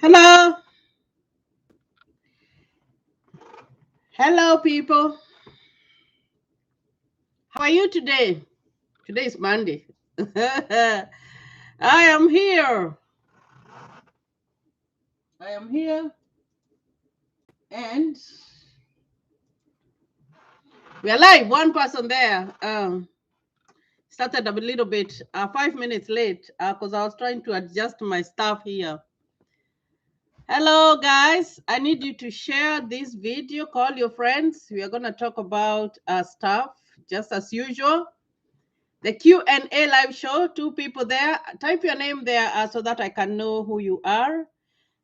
Hello. Hello, people. How are you today? Today is Monday. I am here. I am here. And we are live. One person there started a little bit, 5 minutes late because I was trying to adjust my stuff here. Hello, guys. I need you to share this video. Call your friends. We are going to talk about stuff just as usual. The Q&A live show, two people there. Type your name there so that I can know who you are.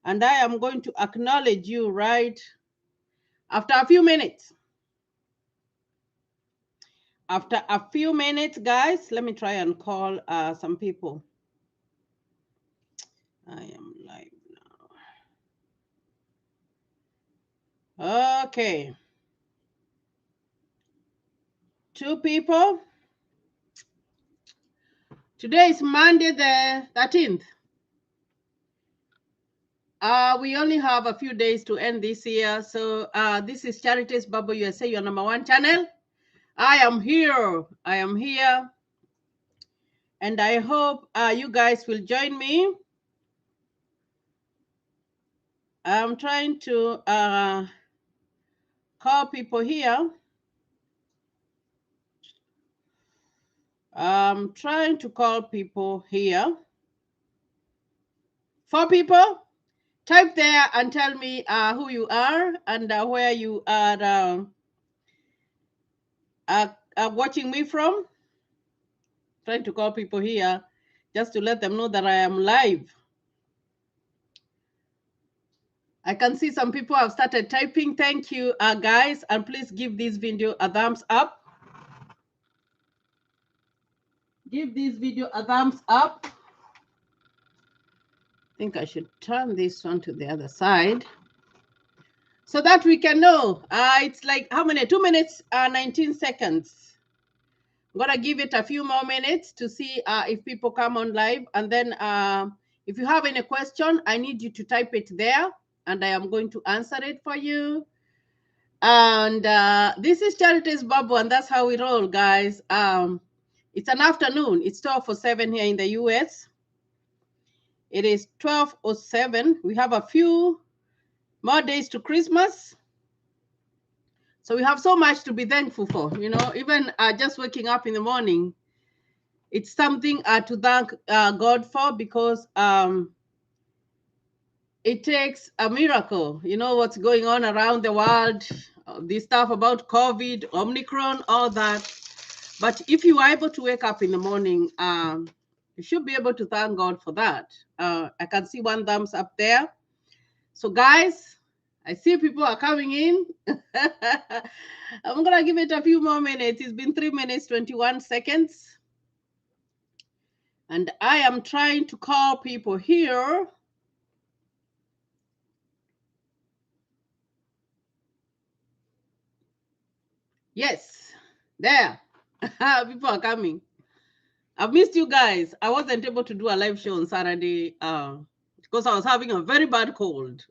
And I am going to acknowledge you right after a few minutes. After a few minutes, guys, let me try and call some people. I am live now. Okay. Two people. Today is Monday the 13th. We only have a few days to end this year. So this is Charities Bubble USA, your #1 channel. I am here. I am here. And I hope you guys will join me. I'm trying to call people here. I'm trying to call people here. 4 people. Type there and tell me who you are and where you are watching me from. Trying to call people here just to let them know that I am live. I can see some people have started typing. Thank you, guys. And please give this video a thumbs up. Give this video a thumbs up. I think I should turn this one to the other side so that we can know. It's like how many? 2 minutes, 19 seconds. I'm going to give it a few more minutes to see if people come on live. And then if you have any question, I need you to type it there and I am going to answer it for you. And this is Charities Bubble, and that's how we roll, guys. It's an afternoon. It's 12:07 here in the US. It is 12:07. We have a few more days to Christmas. So we have so much to be thankful for. You know, even just waking up in the morning, it's something to thank God for because it takes a miracle. You know what's going on around the world, this stuff about COVID, Omicron, all that. But if you are able to wake up in the morning, you should be able to thank God for that. I can see one thumbs up there. So guys, I see people are coming in. I'm going to give it a few more minutes. It's been 3 minutes, 21 seconds. And I am trying to call people here. Yes, there. People are coming. I've missed you guys. I wasn't able to do a live show on Saturday because I was having a very bad cold.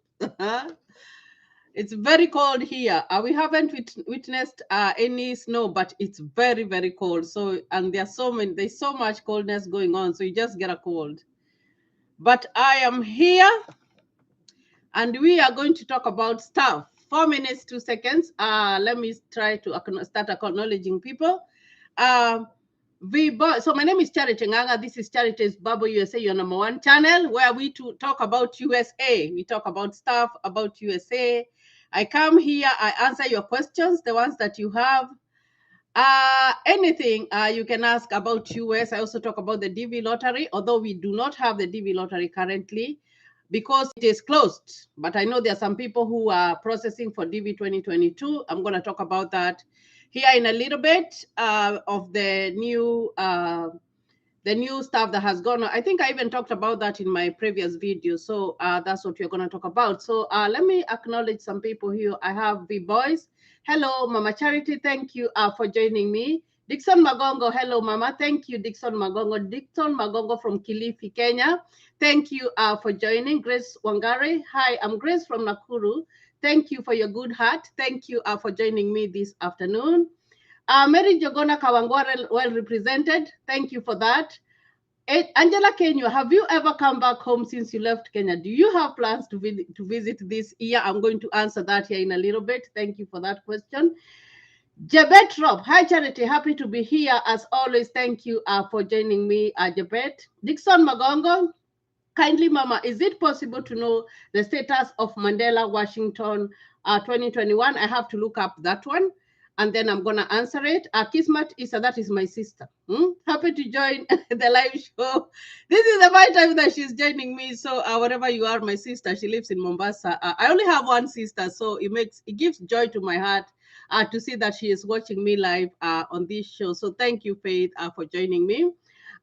It's very cold here. We haven't witnessed any snow, but it's very, very cold. So, and there's so much coldness going on. So you just get a cold. But I am here and we are going to talk about stuff. 4 minutes, 2 seconds. Let me try to start acknowledging people. So my name is Charity Nganga. This is Charities Bubble USA, your #1 channel, where we talk about USA. We talk about stuff about USA. I come here, I answer your questions, the ones that you have. Anything you can ask about US. I also talk about the DV lottery, although we do not have the DV lottery currently because it is closed. But I know there are some people who are processing for DV 2022. I'm going to talk about that here in a little bit of the new stuff that has gone on. I think I even talked about that in my previous video. So that's what we're going to talk about. So let me acknowledge some people here. I have the boys. Hello, Mama Charity. Thank you for joining me. Dixon Magongo, hello, Mama. Thank you, Dixon Magongo. Dixon Magongo from Kilifi, Kenya. Thank you for joining. Grace Wangare, hi, I'm Grace from Nakuru. Thank you for your good heart. Thank you for joining me this afternoon. Mary Jogona Kawangware, well represented. Thank you for that. Angela Kenya, have you ever come back home since you left Kenya? Do you have plans to visit this year? I'm going to answer that here in a little bit. Thank you for that question. Jebet Rob, hi Charity, happy to be here as always. Thank you for joining me, Jebet. Dixon Magongo, kindly, Mama, is it possible to know the status of Mandela Washington 2021? I have to look up that one and then I'm going to answer it. Kismat Isa, that is my sister. Happy to join the live show. This is the first time that she's joining me. So wherever you are, my sister, she lives in Mombasa. I only have one sister, so it gives joy to my heart to see that she is watching me live on this show. So thank you, Faith, for joining me.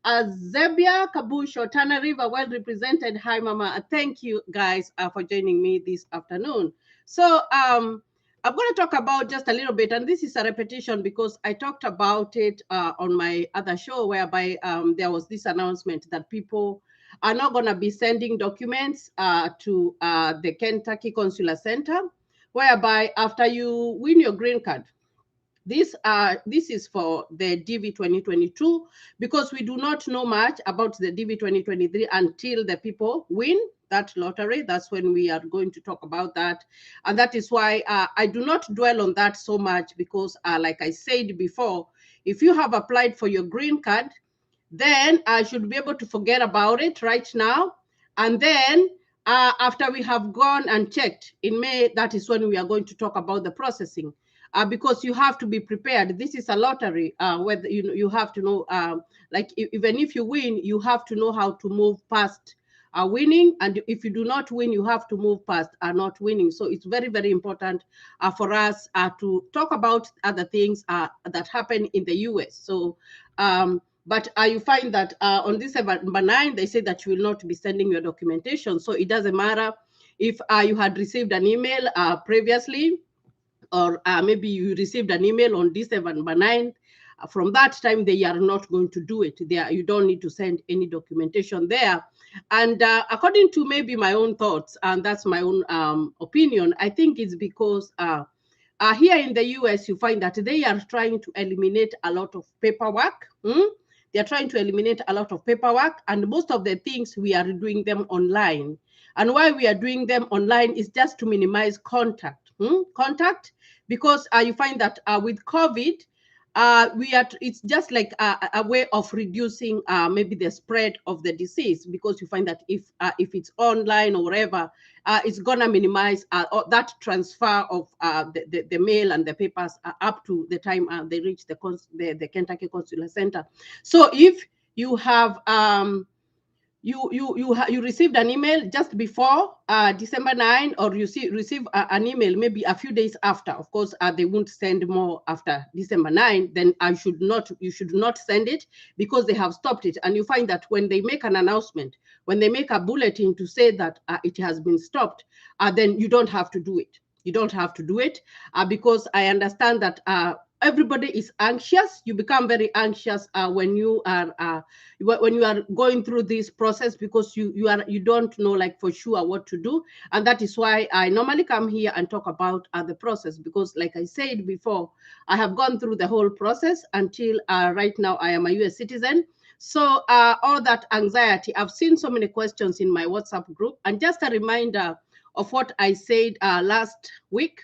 Zebia Kabusho, Tana River, well represented. Hi, Mama. Thank you, guys, for joining me this afternoon. So I'm going to talk about just a little bit, and this is a repetition because I talked about it on my other show, whereby there was this announcement that people are not going to be sending documents to the Kentucky Consular Center, whereby after you win your green card, this is for the DV 2022 because we do not know much about the DV 2023 until the people win that lottery. That's when we are going to talk about that, and that is why I do not dwell on that so much because, like I said before, if you have applied for your green card, then I should be able to forget about it right now, and then after we have gone and checked in May, that is when we are going to talk about the processing. Because you have to be prepared. This is a lottery. Whether you have to know, even if you win, you have to know how to move past winning, and if you do not win, you have to move past not winning. So it's very, very important for us to talk about other things that happen in the US. So. But you find that on this number 9, they say that you will not be sending your documentation. So it doesn't matter if you had received an email previously, or maybe you received an email on December 9th. From that time, they are not going to do it. You don't need to send any documentation there. And according to maybe my own thoughts, and that's my own opinion, I think it's because here in the US, you find that they are trying to eliminate a lot of paperwork. They are trying to eliminate a lot of paperwork, and most of the things we are doing them online. And why we are doing them online is just to minimize contact. Contact, because you find that with COVID, it's just like a way of reducing maybe the spread of the disease, because you find that if it's online or whatever, it's gonna minimize that transfer of the mail and the papers up to the time they reach the Kentucky Consular Center. So if you have you received an email just before December 9, or you receive an email maybe a few days after. Of course, they won't send more after December 9. Then you should not send it, because they have stopped it. And you find that when they make an announcement, when they make a bulletin to say that it has been stopped, then you don't have to do it. You don't have to do it because I understand that everybody is anxious. You become very anxious when you are going through this process, because you don't know like for sure what to do. And that is why I normally come here and talk about the process, because like I said before, I have gone through the whole process until right now I am a US citizen. So all that anxiety, I've seen so many questions in my WhatsApp group. And just a reminder of what I said last week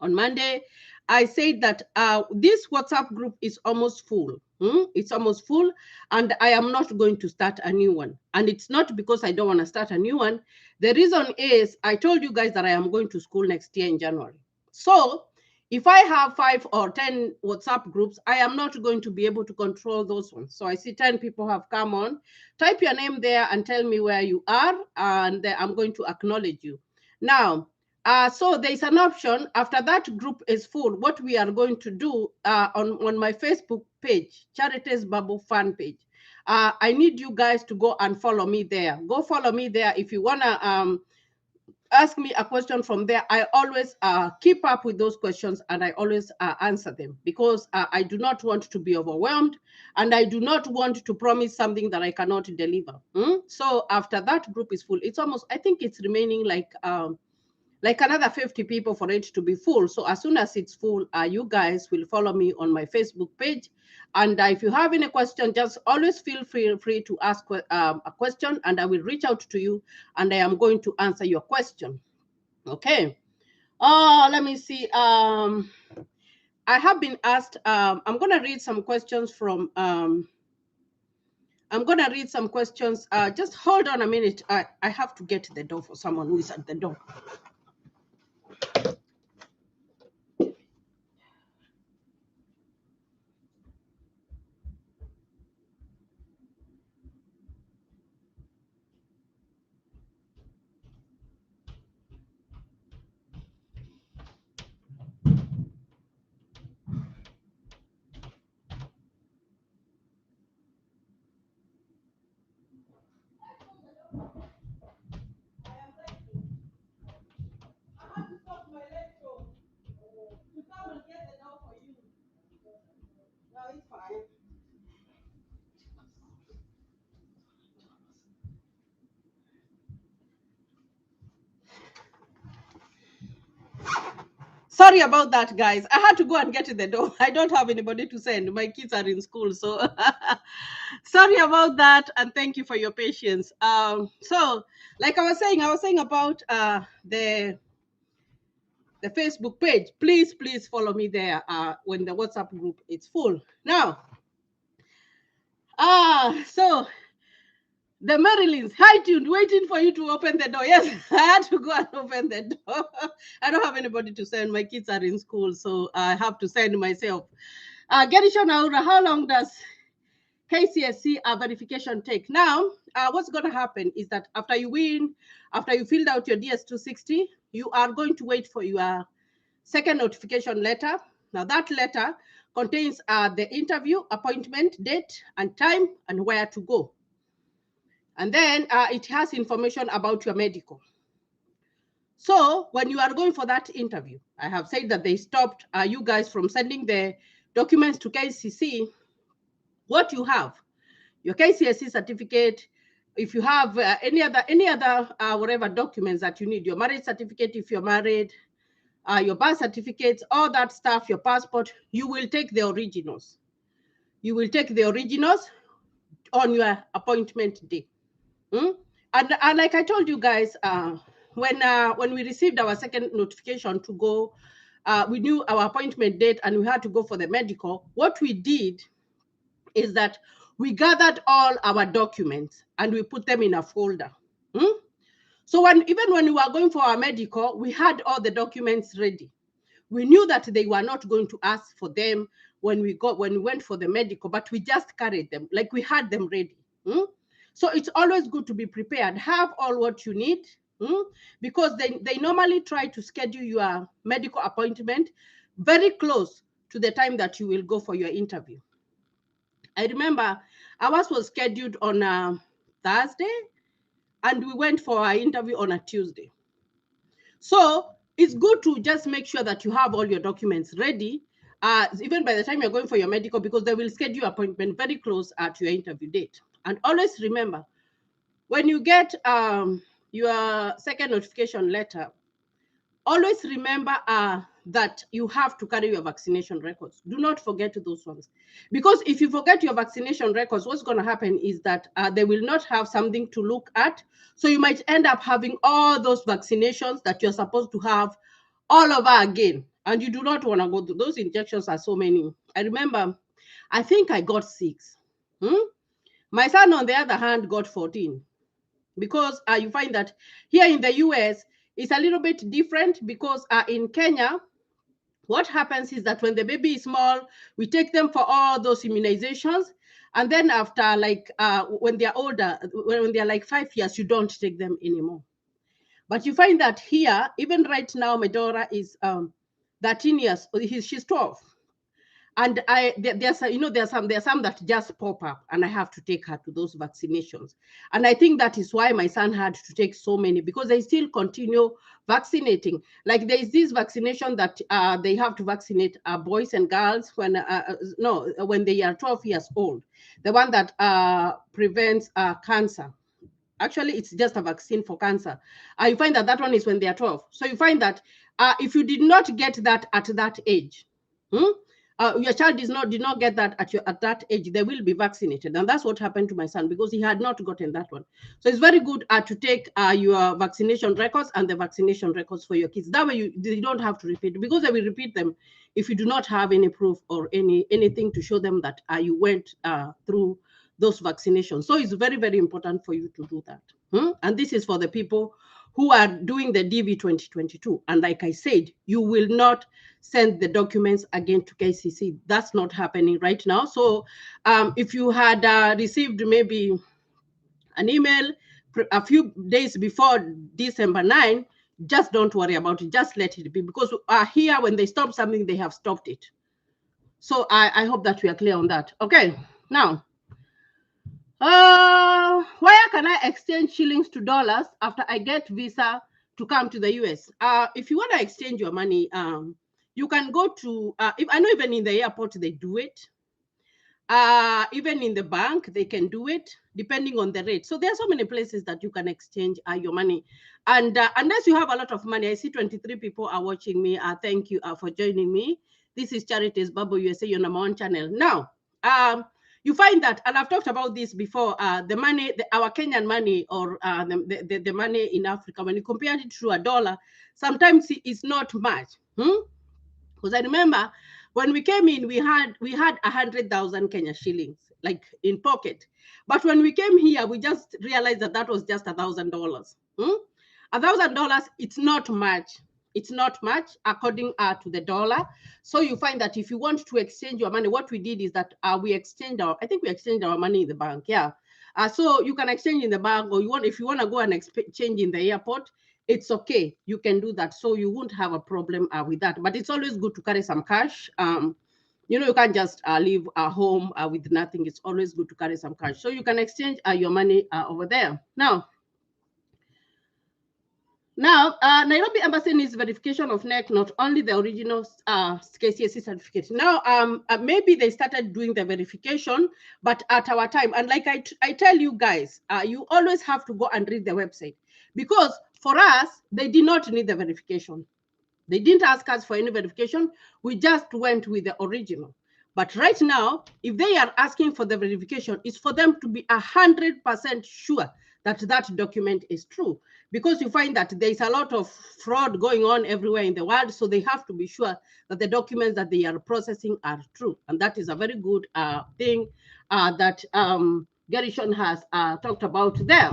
on Monday. I said that this WhatsApp group is almost full. It's almost full, and I am not going to start a new one. And it's not because I don't want to start a new one. The reason is I told you guys that I am going to school next year in January. So if I have 5 or 10 WhatsApp groups, I am not going to be able to control those ones. So I see 10 people have come on. Type your name there and tell me where you are, and I'm going to acknowledge you. Now, so there's an option after that group is full. What we are going to do on my Facebook page, Charities Bubble fan page, I need you guys to go and follow me there. Go follow me there if you wanna ask me a question from there, I always keep up with those questions and I always answer them, because I do not want to be overwhelmed and I do not want to promise something that I cannot deliver. So after that group is full, it's almost, I think it's remaining like another 50 people for it to be full. So as soon as it's full, you guys will follow me on my Facebook page. And if you have any question, just always feel free to ask a question, and I will reach out to you and I am going to answer your question. Okay. Let me see. I have been asked, I'm going to read some questions from, I'm going to read some questions. Just hold on a minute. I have to get to the door for someone who is at the door. Sorry about that, guys. I had to go and get to the door. I don't have anybody to send. My kids are in school, so sorry about that, and thank you for your patience. So like I was saying about the Facebook page. Please follow me there when the WhatsApp group is full. Now, so the Marilyns, hi tuned, waiting for you to open the door. Yes, I had to go and open the door. I don't have anybody to send. My kids are in school, so I have to send myself. Gerisha Naura, how long does KCSE verification take? Now, what's going to happen is that after you win, after you filled out your DS260, you are going to wait for your second notification letter. Now, that letter contains the interview, appointment, date, and time, and where to go. And then it has information about your medical. So when you are going for that interview, I have said that they stopped you guys from sending the documents to KCC. What you have, your KCSE certificate, if you have any other whatever documents that you need, your marriage certificate if you're married, your birth certificates, all that stuff, your passport, you will take the originals. You will take the originals on your appointment day. And like I told you guys, when we received our second notification to go, we knew our appointment date and we had to go for the medical. What we did is that we gathered all our documents and we put them in a folder. So even when we were going for our medical, we had all the documents ready. We knew that they were not going to ask for them when we went for the medical, but we just carried them, like we had them ready. So it's always good to be prepared. Have all what you need, because they normally try to schedule your medical appointment very close to the time that you will go for your interview. I remember ours was scheduled on a Thursday, and we went for our interview on a Tuesday. So it's good to just make sure that you have all your documents ready, even by the time you're going for your medical, because they will schedule your appointment very close to your interview date. And always remember, when you get your second notification letter, always remember that you have to carry your vaccination records. Do not forget those ones. Because if you forget your vaccination records, what's going to happen is that they will not have something to look at. So you might end up having all those vaccinations that you're supposed to have all over again. And you do not want to go to those. Injections are so many. I remember, I think I got 6. My son, on the other hand, got 14. Because you find that here in the US, it's a little bit different, because in Kenya, what happens is that when the baby is small, we take them for all those immunizations. And then after, like, when they're older, when they're like 5 years, you don't take them anymore. But you find that here, even right now, my daughter is 13 years, she's 12. And there's some that just pop up, and I have to take her to those vaccinations. And I think that is why my son had to take so many, because they still continue vaccinating. Like there is this vaccination that they have to vaccinate boys and girls when when they are 12 years old, the one that prevents cancer. Actually, it's just a vaccine for cancer. You find that one is when they are 12. So you find that if you did not get that at that age, your child did not get that at that age, they will be vaccinated. And that's what happened to my son, because he had not gotten that one. So it's very good to take your vaccination records and the vaccination records for your kids. That way you don't have to repeat, because they will repeat them if you do not have any proof or anything to show them that you went through those vaccinations. So it's very, very important for you to do that. And this is for the people who are doing the DV 2022. And like I said, you will not send the documents again to KCC. That's not happening right now. So if you had received maybe an email a few days before December 9, just don't worry about it. Just let it be, because here, when they stop something, they have stopped it. So I hope that we are clear on that. Okay, now, where can I exchange shillings to dollars after I get visa to come to the US? If you want to exchange your money, you can go to, I know even in the airport they do it. Even in the bank, they can do it depending on the rate. So there are so many places that you can exchange your money. And unless you have a lot of money, I see 23 people are watching me. Thank you for joining me. This is Charities Bubble USA, your #1 channel. Now, you find that, and I've talked about this before, the money, our Kenyan money, or the money in Africa, when you compare it to a dollar, sometimes it's not much. Because I remember when we came in, we had 100,000 Kenya shillings, like in pocket. But when we came here, we just realized that was just $1,000. $1,000, it's not much. It's not much according to the dollar. So you find that if you want to exchange your money, what we did is that we exchanged I think we exchanged our money in the bank. Yeah. So you can exchange in the bank, or if you want to go and exchange in the airport, it's okay. You can do that. So you won't have a problem with that. But it's always good to carry some cash. You can't just leave home with nothing. It's always good to carry some cash. So you can exchange your money over there. Now, Nairobi Embassy needs verification of NEC, not only the original KCSE certificate. Now, maybe they started doing the verification, but at our time, and like I tell you guys, you always have to go and read the website, because for us, they did not need the verification. They didn't ask us for any verification. We just went with the original. But right now, if they are asking for the verification, it's for them to be 100% sure that that document is true, because you find that there's a lot of fraud going on everywhere in the world. So they have to be sure that the documents that they are processing are true. And that is a very good thing that Gerishon has talked about there.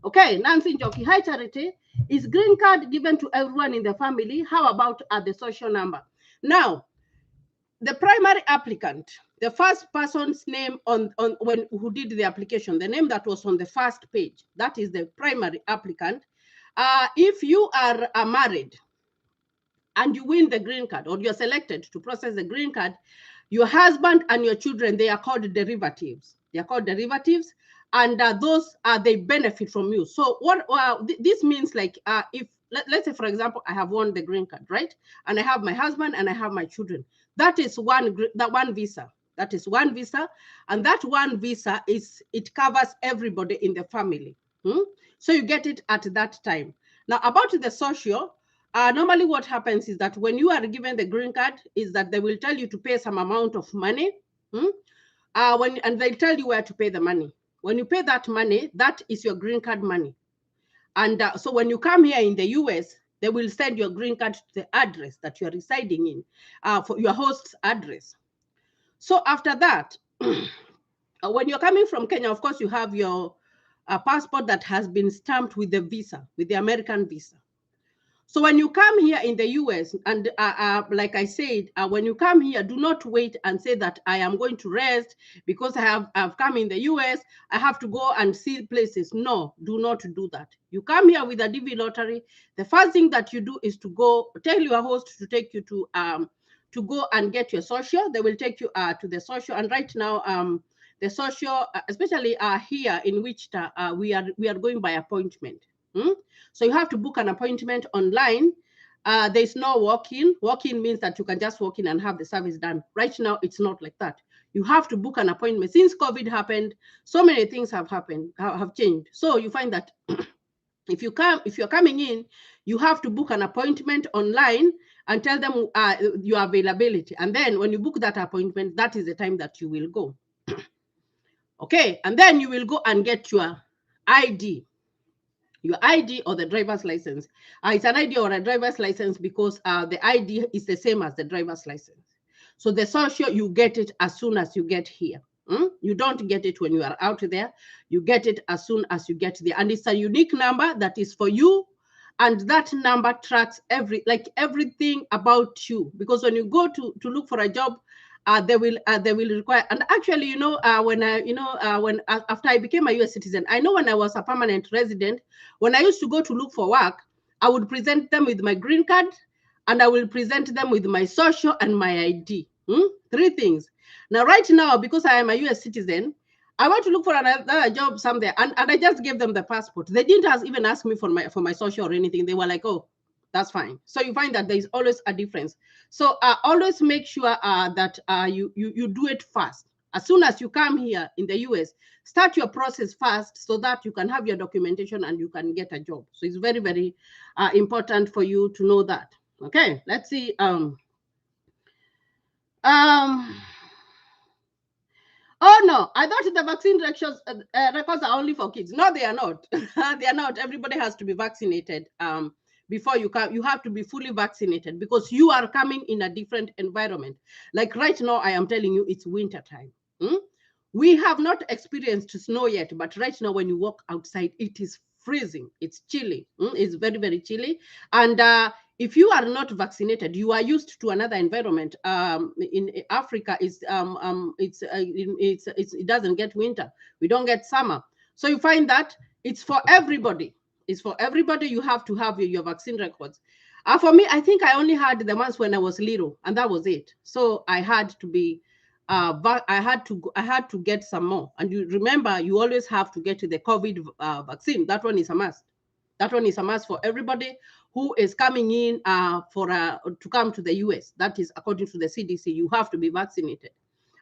Okay, Nancy Njoki, hi Charity. Is green card given to everyone in the family? How about the social number? Now, the primary applicant, the first person's name who did the application, the name that was on the first page, that is the primary applicant. If you are married and you win the green card, or you're selected to process the green card, your husband and your children, they are called derivatives. They are called derivatives, and those they benefit from you. So what this means, like if let's say, for example, I have won the green card, right? And I have my husband and I have my children. That is one visa. That is one visa, and that one visa it covers everybody in the family. So you get it at that time. Now, about the social, normally what happens is that when you are given the green card, is that they will tell you to pay some amount of money, and they'll tell you where to pay the money. When you pay that money, that is your green card money. And so when you come here in the US, they will send your green card to the address that you are residing in, for your host's address. So after that, when you're coming from Kenya, of course, you have your passport that has been stamped with the visa, with the American visa. So when you come here in the US, and like I said, when you come here, do not wait and say that I am going to rest because I've come in the US, I have to go and see places. No, do not do that. You come here with a DV lottery. The first thing that you do is to go tell your host to take you to to go and get your social. They will take you to the social. And right now, the social, especially here in Wichita, we are going by appointment. So you have to book an appointment online. There's no walk-in. Walk-in means that you can just walk in and have the service done. Right now, it's not like that. You have to book an appointment. Since COVID happened, so many things have happened, have changed. So you find that if you're coming in, you have to book an appointment online and tell them your availability. And then when you book that appointment, that is the time that you will go. Okay, and then you will go and get your ID. Your ID or the driver's license. It's an ID or a driver's license because the ID is the same as the driver's license. So the social, you get it as soon as you get here. You don't get it when you are out there. You get it as soon as you get there. And it's a unique number that is for you. And that number tracks everything about you. Because when you go to look for a job, they will require. And actually, after I became a U.S. citizen, I know when I was a permanent resident, when I used to go to look for work, I would present them with my green card, and I will present them with my social and my ID. 3 things. Now, right now, because I am a U.S. citizen, I want to look for another job somewhere, and I just gave them the passport. They didn't even ask me for my social or anything. They were like, "Oh, that's fine." So you find that there is always a difference. So always make sure that you do it fast. As soon as you come here in the US, start your process fast so that you can have your documentation and you can get a job. So it's very, very important for you to know that. Okay, let's see. Oh no, I thought the vaccine records are only for kids. No, they are not. They are not. Everybody has to be vaccinated. Before you come, you have to be fully vaccinated because you are coming in a different environment. Like right now, I am telling you, it's winter time. We have not experienced snow yet, but right now, when you walk outside, it is freezing. It's chilly. It's very, very chilly. And if you are not vaccinated, you are used to another environment. In Africa, it doesn't get winter. We don't get summer. So you find that it's for everybody. It's for everybody. You have to have your vaccine records. For me, I think I only had the ones when I was little, and that was it. So I had to be. I had to get some more. And you remember, you always have to get the COVID vaccine. That one is a must. That one is a must for everybody who is coming in to come to the US. That is according to the CDC. You have to be vaccinated.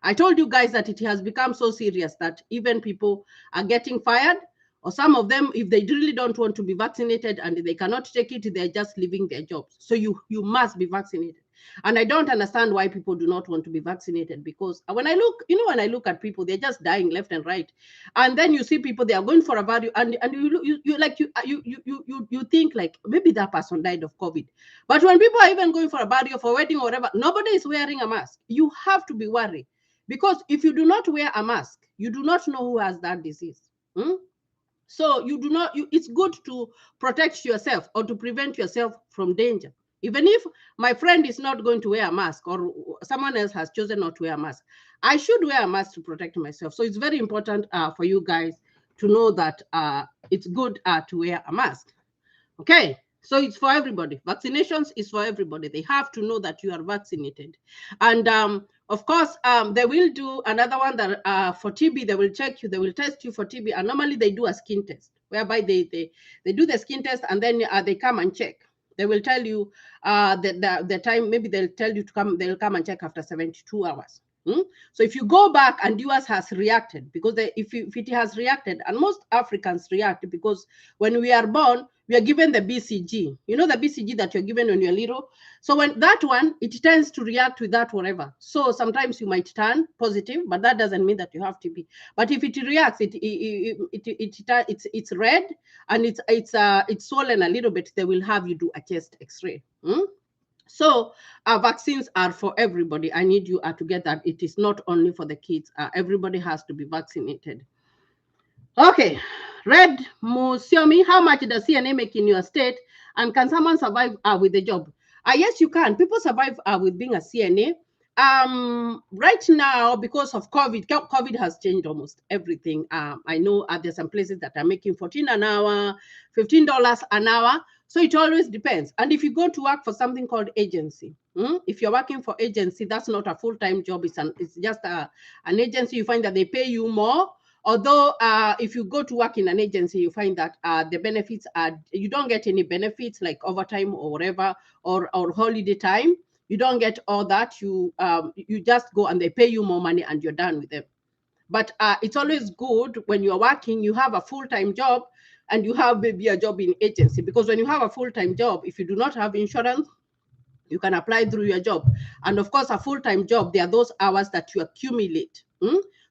I told you guys that it has become so serious that even people are getting fired, or some of them, if they really don't want to be vaccinated and they cannot take it, they're just leaving their jobs. So you must be vaccinated. And I don't understand why people do not want to be vaccinated, because when I look at people, they're just dying left and right. And then you see people, they are going for a value, and you think like maybe that person died of COVID. But when people are even going for a burial, for a wedding or whatever, nobody is wearing a mask. You have to be worried, because if you do not wear a mask, you do not know who has that disease. So it's good to protect yourself or to prevent yourself from danger. Even if my friend is not going to wear a mask, or someone else has chosen not to wear a mask, I should wear a mask to protect myself. So it's very important for you guys to know that it's good to wear a mask. Okay, so it's for everybody. Vaccinations is for everybody. They have to know that you are vaccinated. And of course, they will do another one that for TB, they will check you, they will test you for TB. And normally they do a skin test, whereby they do the skin test, and then they come and check. They will tell you the time, maybe they'll tell you to come, they'll come and check after 72 hours. So if you go back and yours has reacted, because if it has reacted, and most Africans react, because when we are born, we are given the BCG. You know the BCG that you're given when you're little? So when that one, it tends to react with that whatever. So sometimes you might turn positive, but that doesn't mean that you have TB. But if it reacts, it's red and it's swollen a little bit, they will have you do a chest X-ray. So vaccines are for everybody. I need you to get that. It is not only for the kids. Everybody has to be vaccinated. Okay, Red Musiomi, how much does CNA make in your state? And can someone survive with the job? Yes, you can. People survive with being a CNA. Right now, because of COVID has changed almost everything. I know there's some places that are making 14 an hour, $15 an hour. So it always depends. And if you go to work for something called agency, if you're working for agency, that's not a full-time job. It's just an agency. You find that they pay you more. Although if you go to work in an agency, you find that the benefits are, you don't get any benefits like overtime or whatever, or holiday time. You don't get all that. You just go and they pay you more money and you're done with them. But it's always good when you're working, you have a full-time job and you have maybe a job in agency, because when you have a full-time job, if you do not have insurance, you can apply through your job. And of course, a full-time job, there are those hours that you accumulate.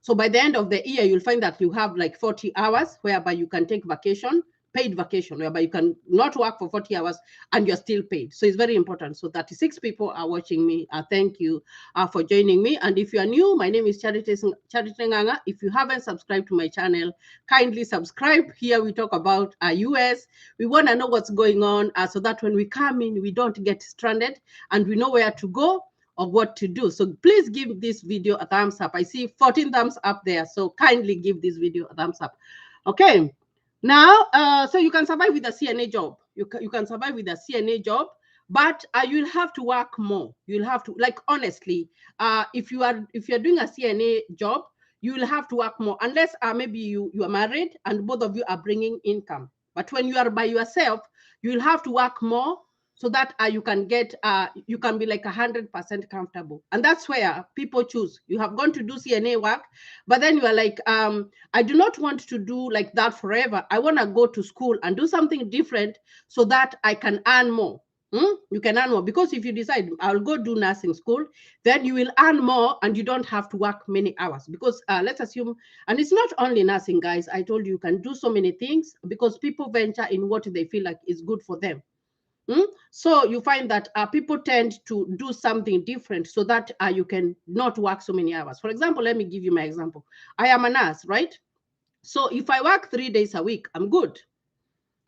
So by the end of the year, you'll find that you have like 40 hours whereby you can take vacation, paid vacation, whereby you can not work for 40 hours and you're still paid. So it's very important. So 36 people are watching me. Thank you for joining me. And if you are new, my name is Charity Nganga. If you haven't subscribed to my channel, kindly subscribe. Here we talk about US. We want to know what's going on so that when we come in, we don't get stranded and we know where to go or what to do. So please give this video a thumbs up. I see 14 thumbs up there. So kindly give this video a thumbs up. Okay. Now, so you can survive with a CNA job. You can survive with a CNA job, but you'll have to work more. You'll have to, like, honestly, if you're doing a CNA job, you'll have to work more, unless maybe you are married and both of you are bringing income. But when you are by yourself, you'll have to work more so that you can get you can be like 100% comfortable. And that's where people choose. You have gone to do CNA work, but then you are like, I do not want to do like that forever. I want to go to school and do something different so that I can earn more. You can earn more, because if you decide I'll go do nursing school, then you will earn more and you don't have to work many hours. Because let's assume, and it's not only nursing, guys. I told you can do so many things because people venture in what they feel like is good for them. So you find that people tend to do something different so that you can not work so many hours. For example, let me give you my example. I am a nurse, right? So if I work 3 days a week, I'm good.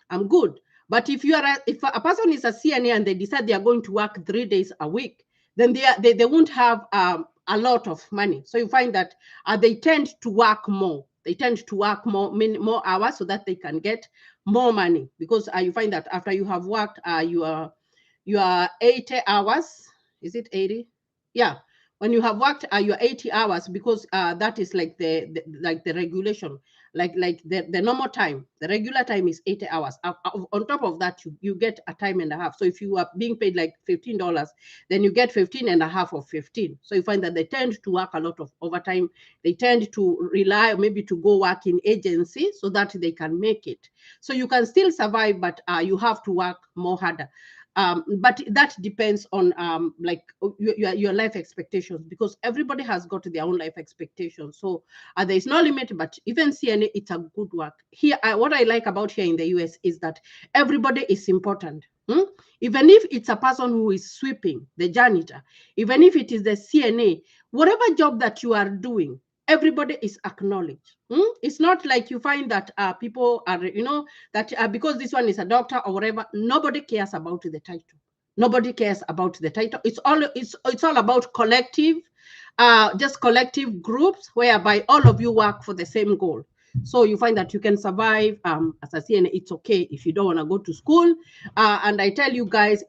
I'm good. But if a person is a CNA and they decide they are going to work 3 days a week, then they won't have a lot of money. So you find that they tend to work more. They tend to work more hours so that they can get more money, because you find that after you have worked your 80 hours, is it 80? Yeah. When you have worked your 80 hours, because that is like the regulation, like the normal time. The regular time is 80 hours. On top of that, you get a time and a half. So if you are being paid like $15, then you get 15 and a half of 15. So you find that they tend to work a lot of overtime. They tend to rely maybe to go work in agency so that they can make it. So you can still survive, but you have to work more harder. But that depends on like your life expectations, because everybody has got their own life expectations. So there is no limit, but even CNA, it's a good work. Here, what I like about here in the US is that everybody is important. Even if it's a person who is sweeping, the janitor, even if it is the CNA, whatever job that you are doing, everybody is acknowledged. It's not like you find that people are, that because this one is a doctor or whatever, nobody cares about the title. Nobody cares about the title. It's all about collective, just collective groups whereby all of you work for the same goal. So you find that you can survive as a CNA. It's okay if you don't want to go to school. And I tell you guys,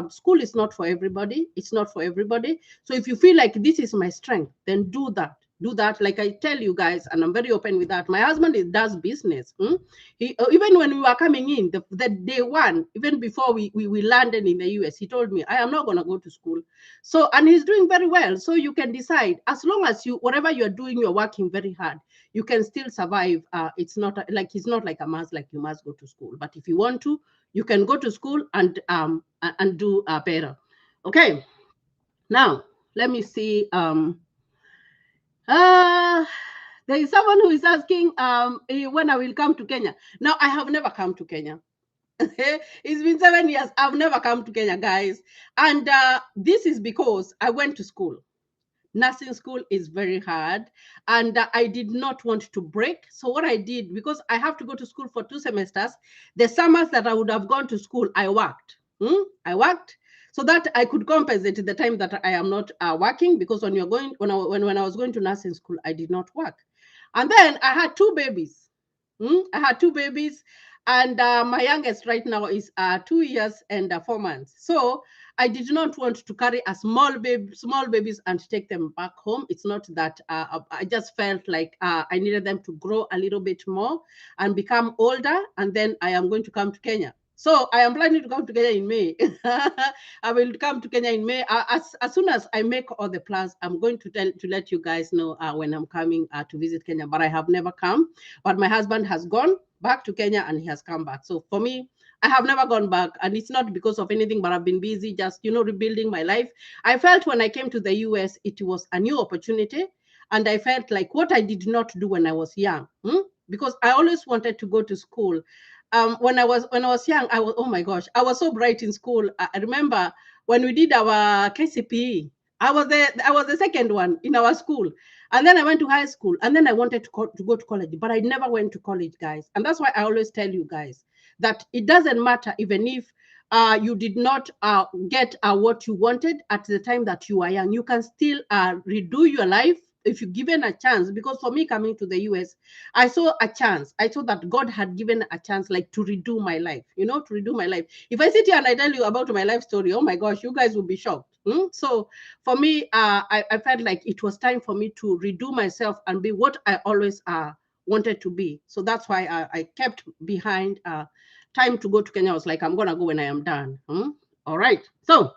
school is not for everybody. It's not for everybody. So if you feel like this is my strength, then do that. Do that. Like I tell you guys, and I'm very open with that. My husband does business. He, even when we were coming in, the day one, even before we landed in the US, he told me, I am not going to go to school. So, and he's doing very well. So you can decide, as long as whatever you're doing, you're working very hard, you can still survive. It's not like a must, like you must go to school. But if you want to, you can go to school and do better. Okay. Now, let me see. There is someone who is asking when I will come to Kenya. Now, I have never come to Kenya. It's been 7 years. I've never come to Kenya, guys. And this is because I went to school. Nursing school is very hard, and I did not want to break. So what I did, because I have to go to school for 2 semesters, the summers that I would have gone to school, I worked. I worked. so that I could compensate the time that I am not working, because when I was going to nursing school, I did not work. And then I had two babies. I had two babies, and my youngest right now is 2 years and 4 months. So I did not want to carry a small babies and take them back home. It's not that I just felt like I needed them to grow a little bit more and become older, and then I am going to come to Kenya. So I am planning to come to Kenya in May. I will come to Kenya in May. As soon as I make all the plans, I'm going to let you guys know when I'm coming to visit Kenya. But I have never come. But my husband has gone back to Kenya and he has come back. So for me, I have never gone back, and it's not because of anything, but I've been busy just rebuilding my life. I felt when I came to the US, it was a new opportunity, and I felt like what I did not do when I was young, because I always wanted to go to school. When I was young, oh my gosh, I was so bright in school. I remember when we did our KCPE, I was the second one in our school, and then I went to high school, and then I wanted to go to college, but I never went to college, guys. And that's why I always tell you guys that it doesn't matter even if you did not get what you wanted at the time that you are young. You can still redo your life if you're given a chance. Because for me, coming to the US, I saw a chance. I saw that God had given a chance, like to redo my life, to redo my life. If I sit here and I tell you about my life story, oh my gosh, you guys will be shocked. So for me, I felt like it was time for me to redo myself and be what I always wanted to be. So that's why I kept behind time to go to Kenya. I was like, I'm going to go when I am done. All right. So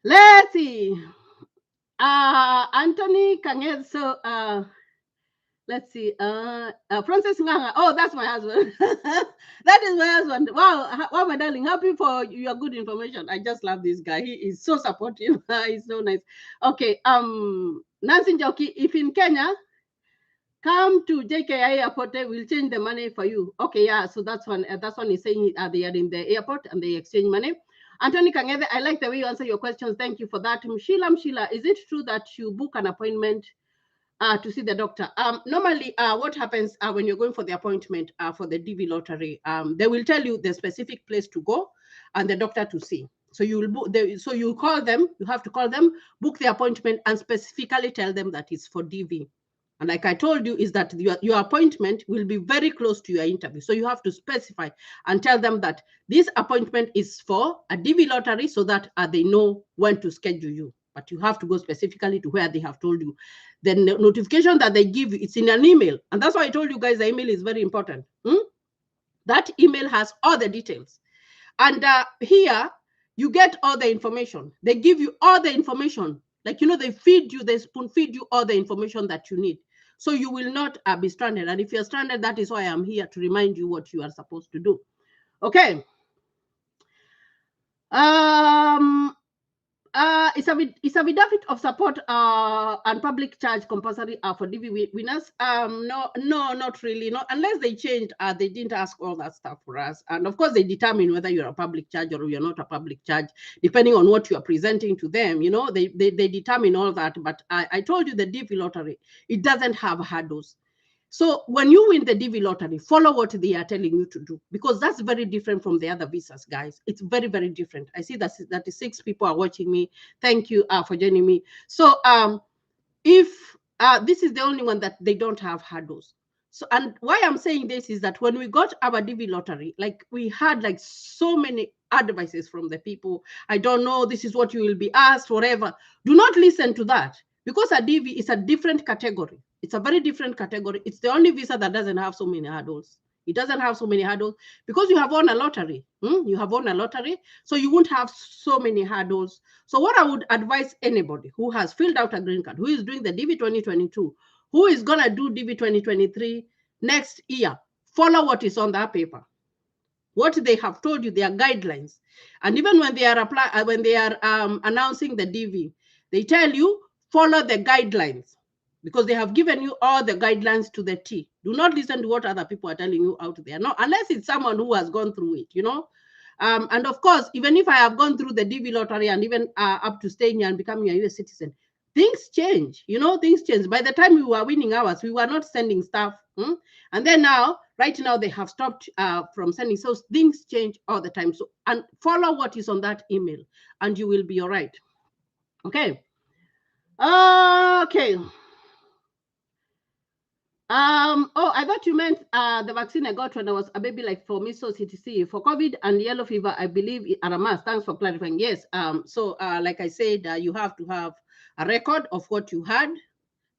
let's see. Anthony Kanged. So let's see. Francis Nganga. Oh, that's my husband. That is my husband. Wow, my darling. Happy for your good information. I just love this guy. He is so supportive. He's so nice. Okay. Nancy Njoki, if in Kenya, come to JKI airport, we'll change the money for you. Okay, yeah. So that's one he's saying they are in the airport and they exchange money. Anthony Kangede, I like the way you answer your questions. Thank you for that. Mshila, is it true that you book an appointment to see the doctor? Normally, what happens when you're going for the appointment for the DV lottery, they will tell you the specific place to go and the doctor to see. So you will book. So you call them. You have to call them, book the appointment, and specifically tell them that it's for DV. And like I told you, is that your appointment will be very close to your interview. So you have to specify and tell them that this appointment is for a DV lottery, so that they know when to schedule you. But you have to go specifically to where they have told you. The notification that they give you, it's in an email. And that's why I told you guys the email is very important. That email has all the details. And here, you get all the information. They give you all the information. Like, they spoon feed you all the information that you need. So you will not be stranded. And if you're stranded, that is why I'm here to remind you what you are supposed to do. Okay. It's a affidavit of support and public charge compulsory for DV winners. No, not really. Not unless they changed. They didn't ask all that stuff for us. And of course, they determine whether you're a public charge or you're not a public charge, depending on what you are presenting to them. They determine all that. But I told you the DV lottery, it doesn't have hurdles. So when you win the DV lottery, follow what they are telling you to do, because that's very different from the other visas, guys. It's very, very different. I see that 36 people are watching me. Thank you for joining me. So if this is the only one that they don't have hurdles. So, and why I'm saying this is that when we got our DV lottery, like we had like so many advices from the people. I don't know, this is what you will be asked, whatever. Do not listen to that, because a DV is a different category. It's a very different category. It's the only visa that doesn't have so many hurdles. It doesn't have so many hurdles because you have won a lottery. You have won a lottery, so you won't have so many hurdles. So what I would advise anybody who has filled out a green card, who is doing the DV 2022, who is going to do DV 2023 next year, follow what is on that paper. What they have told you, their guidelines. And even when they are announcing the DV, they tell you, follow the guidelines, because they have given you all the guidelines to the T. Do not listen to what other people are telling you out there. No, unless it's someone who has gone through it, And of course, even if I have gone through the DV lottery and even up to staying here and becoming a US citizen, things change, things change. By the time we were winning ours, we were not sending stuff. And then now Right now, they have stopped from sending. So things change all the time. So, and follow what is on that email, and you will be all right. Okay. Okay. Oh, I thought you meant the vaccine I got when I was a baby, like for measles, CTC, for COVID and yellow fever. I believe are a must. Thanks for clarifying. Yes. So, like I said, you have to have a record of what you had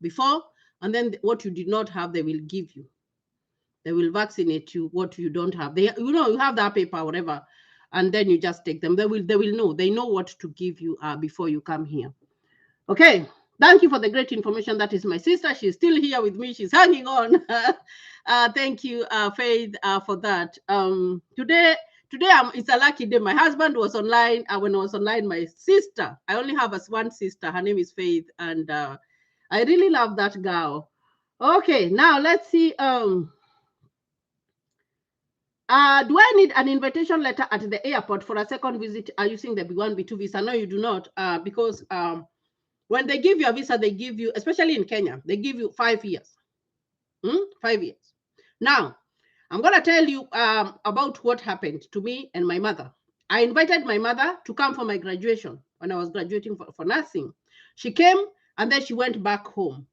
before, and then what you did not have, they will give you. They will vaccinate you. What you don't have, they, you have that paper, whatever, and then you just take them. They will know. They know what to give you before you come here. Okay. Thank you for the great information. That is my sister. She's still here with me. She's hanging on. Thank you, Faith, for that. Today, it's a lucky day. My husband was online. When I was online, my sister, I only have one sister. Her name is Faith, and I really love that girl. Okay, now let's see. Do I need an invitation letter at the airport for a second visit using the B1, B2 visa? No, you do not, because when they give you a visa, they give you, especially in Kenya, they give you 5 years. 5 years. Now, I'm going to tell you about what happened to me and my mother. I invited my mother to come for my graduation when I was graduating for nursing. She came, and then she went back home.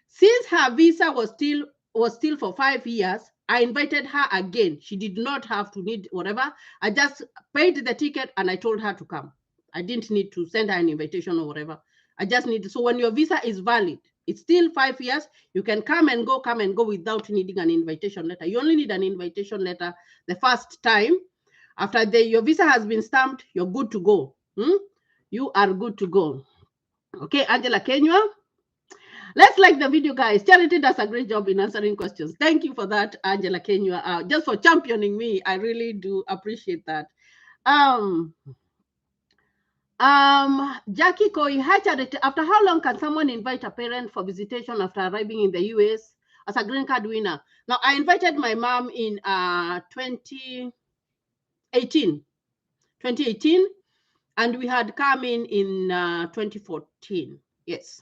Since her visa was still for 5 years, I invited her again. She did not have to need whatever. I just paid the ticket and I told her to come. I didn't need to send her an invitation or whatever. I just need so when your visa is valid, it's still 5 years, you can come and go without needing an invitation letter. You only need an invitation letter the first time. After your visa has been stamped, you're good to go. You are good to go. Okay, Angela Kenya. Let's like the video, guys. Charity does a great job in answering questions. Thank you for that, Angela Kenya, just for championing me. I really do appreciate that. Jackie Koi, hi Charity. After how long can someone invite a parent for visitation after arriving in the US as a green card winner? Now, I invited my mom in 2018, and we had come in 2014. Yes.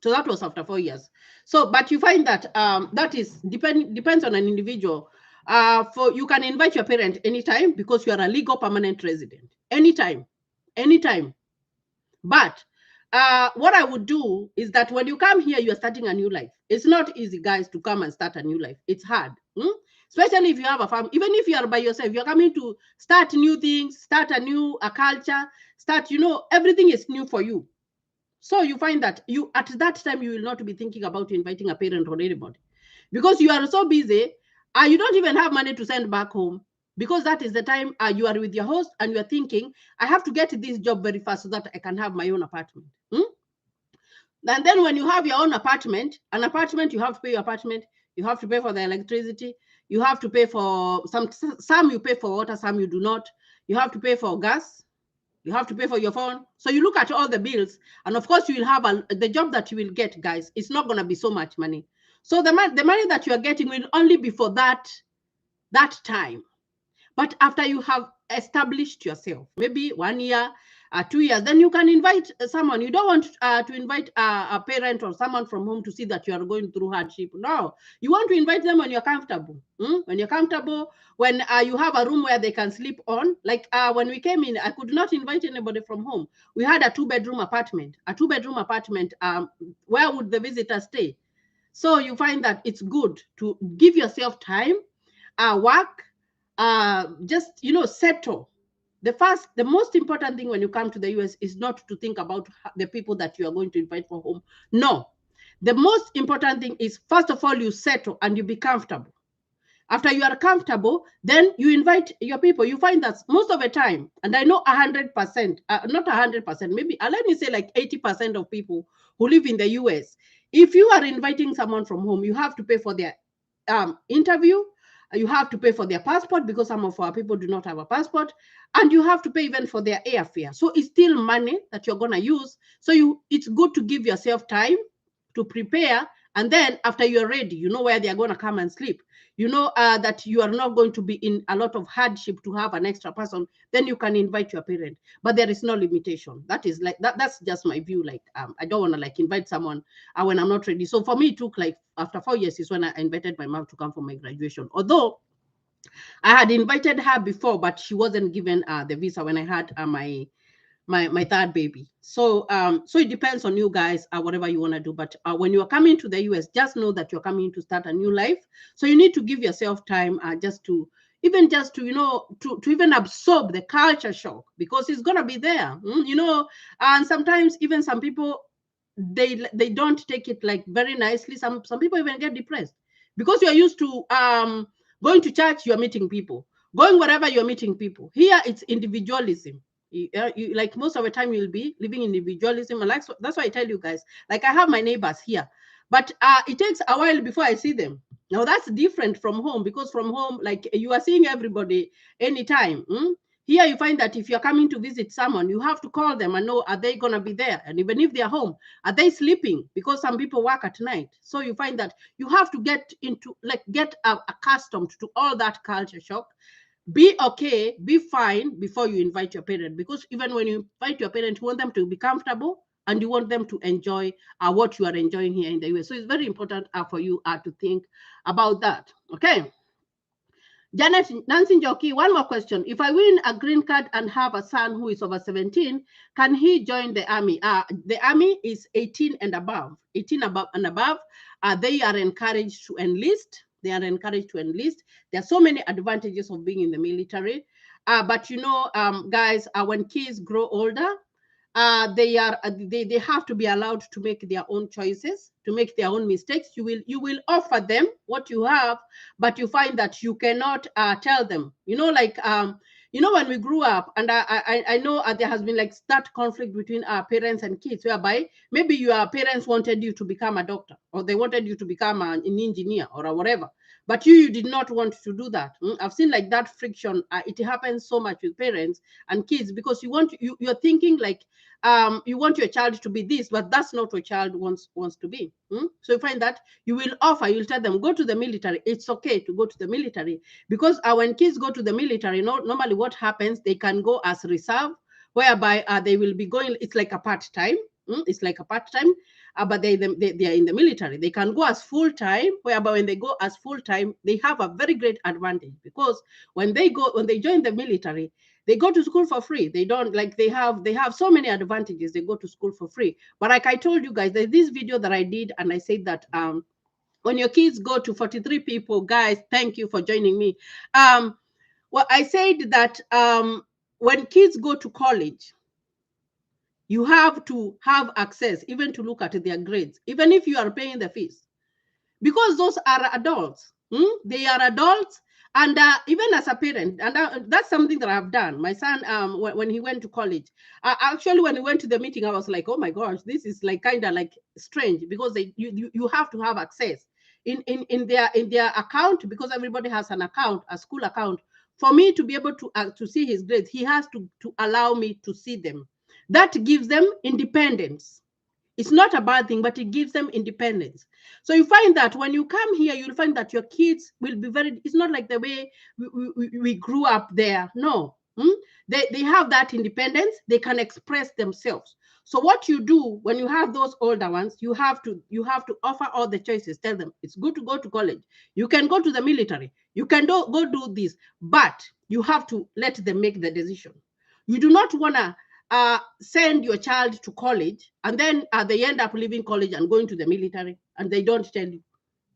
So that was after 4 years. So, but you find that that is depends on an individual. You can invite your parent anytime because you are a legal permanent resident. Anytime. But what I would do is that when you come here, you're starting a new life. It's not easy, guys, to come and start a new life. It's hard. Especially if you have a family. Even if you are by yourself, you're coming to start new things, start a new culture, everything is new for you. So you find that at that time, you will not be thinking about inviting a parent or anybody because you are so busy. You don't even have money to send back home because that is the time you are with your host and you are thinking, I have to get this job very fast so that I can have my own apartment. And then when you have your own apartment, you have to pay your apartment. You have to pay for the electricity. You have to pay for some you pay for water, some you do not. You have to pay for gas. You have to pay for your phone. So you look at all the bills, and of course you will have the job that you will get, guys. It's not going to be so much money. So the money that you are getting will only be for that time. But after you have established yourself, maybe 1 year, 2 years, then you can invite someone. You don't want to invite a parent or someone from home to see that you are going through hardship. No, you want to invite them when you're comfortable. When you're comfortable, when you have a room where they can sleep on. Like when we came in, I could not invite anybody from home. We had a 2-bedroom apartment. Where would the visitor stay? So you find that it's good to give yourself time, work, just settle. The most important thing when you come to the US is not to think about the people that you are going to invite for home. No, the most important thing is, first of all, you settle and you be comfortable. After you are comfortable, then you invite your people. You find that most of the time, and I know 100%, not 100%, maybe let me say like 80% of people who live in the US, if you are inviting someone from home, you have to pay for their interview. You have to pay for their passport because some of our people do not have a passport, and you have to pay even for their airfare. So it's still money that you're going to use. So it's good to give yourself time to prepare And then after you're ready, you know where they're going to come and sleep. You know that you are not going to be in a lot of hardship to have an extra person. Then you can invite your parent, but there is no limitation. That is like that's just my view. Like I don't want to like invite someone when I'm not ready. So for me, it took like after 4 years is when I invited my mom to come for my graduation. Although I had invited her before, but she wasn't given the visa when I had my third baby. So so it depends on you guys, whatever you want to do. But when you're coming to the US, just know that you're coming to start a new life. So you need to give yourself time just to even just to to even absorb the culture shock, because it's gonna be there. And sometimes even some people they don't take it like very nicely. Some people even get depressed because you're used to going to church, you're meeting people, going wherever, you're meeting people. Here it's individualism. Like most of the time you'll be living individualism, and like, so that's why I tell you guys, like I have my neighbors here, but it takes a while before I see them. Now that's different from home, because from home, like, you are seeing everybody anytime. Here you find that if you're coming to visit someone, you have to call them and know, are they going to be there? And even if they're home, are they sleeping? Because some people work at night. So you find that you have to get accustomed to all that culture shock. Be okay, be fine before you invite your parent, because even when you invite your parent, you want them to be comfortable and you want them to enjoy what you are enjoying here in the US. So it's very important for you to think about that. Okay. Janet Nancy Njoki, one more question. If I win a green card and have a son who is over 17, can he join the army? The army is 18 and above. 18 above and above. They are encouraged to enlist. They are encouraged to enlist. There are so many advantages of being in the military. But guys, when kids grow older, they have to be allowed to make their own choices, to make their own mistakes. You will offer them what you have, but you find that you cannot tell them, when we grew up, and I know there has been like that conflict between our parents and kids, whereby maybe your parents wanted you to become a doctor, or they wanted you to become an engineer or a whatever, but you did not want to do that. I've seen like that friction. It happens so much with parents and kids, because you're thinking like, you want your child to be this, but that's not what child wants to be. So you find that you'll tell them, go to the military. It's okay to go to the military, because when kids go to the military, normally what happens, they can go as reserve, whereby they will be going, it's like a part-time. It's like a part-time, but they are in the military. They can go as full-time, whereby when they go as full-time, they have a very great advantage, because when they join the military, they go to school for free. They don't like they have so many advantages. They go to school for free. But like I told you guys, there's this video that I did, and I said that when your kids go to 43 people, guys, thank you for joining me. Well, I said that when kids go to college, you have to have access even to look at their grades, even if you are paying the fees, because those are adults. They are adults. And even as a parent, and that's something that I've done. My son, when he went to college, actually, when he went to the meeting, I was like, oh my gosh, this is like kind of like strange, because you have to have access in their account, because everybody has an account, a school account. For me to be able to see his grades, he has to allow me to see them. That gives them independence. It's not a bad thing, but it gives them independence. So you find that when you come here, you'll find that your kids will be it's not like the way we grew up there. No. They have that independence. They can express themselves. So what you do when you have those older ones, you have to offer all the choices. Tell them it's good to go to college. You can go to the military. You can go do this, but you have to let them make the decision. You do not want to send your child to college, and then they end up leaving college and going to the military, and they don't tell you.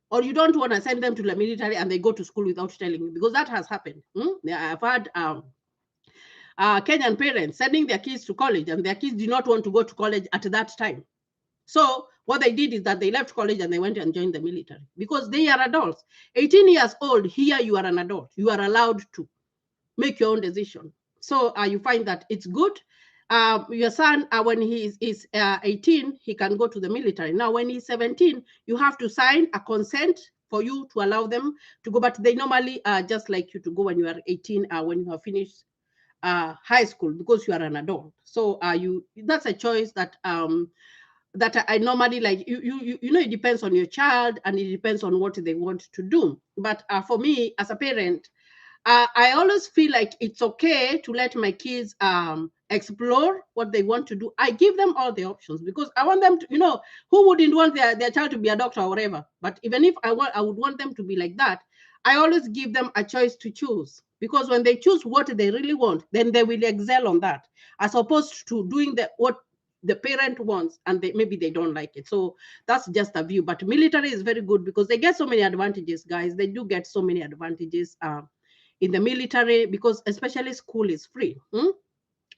Or you don't want to send them to the military and they go to school without telling you, because that has happened. I've had Kenyan parents sending their kids to college, and their kids did not want to go to college at that time. So what they did is that they left college and they went and joined the military, because they are adults. 18 years old, here you are an adult. You are allowed to make your own decision. So you find that it's good. Your son, when he is 18, he can go to the military. Now, when he's 17, you have to sign a consent for you to allow them to go. But they normally just like you to go when you are 18, when you have finished high school, because you are an adult. So that's a choice that that I normally like. You know, it depends on your child and it depends on what they want to do. But for me as a parent, I always feel like it's okay to let my kids explore what they want to do. I give them all the options because I want them to, you know, who wouldn't want their child to be a doctor or whatever? But even if I would want them to be like that, I always give them a choice to choose. Because when they choose what they really want, then they will excel on that, as opposed to doing what the parent wants and maybe they don't like it. So that's just a view. But military is very good because they get so many advantages, guys. They do get so many advantages. In the military, because especially school is free.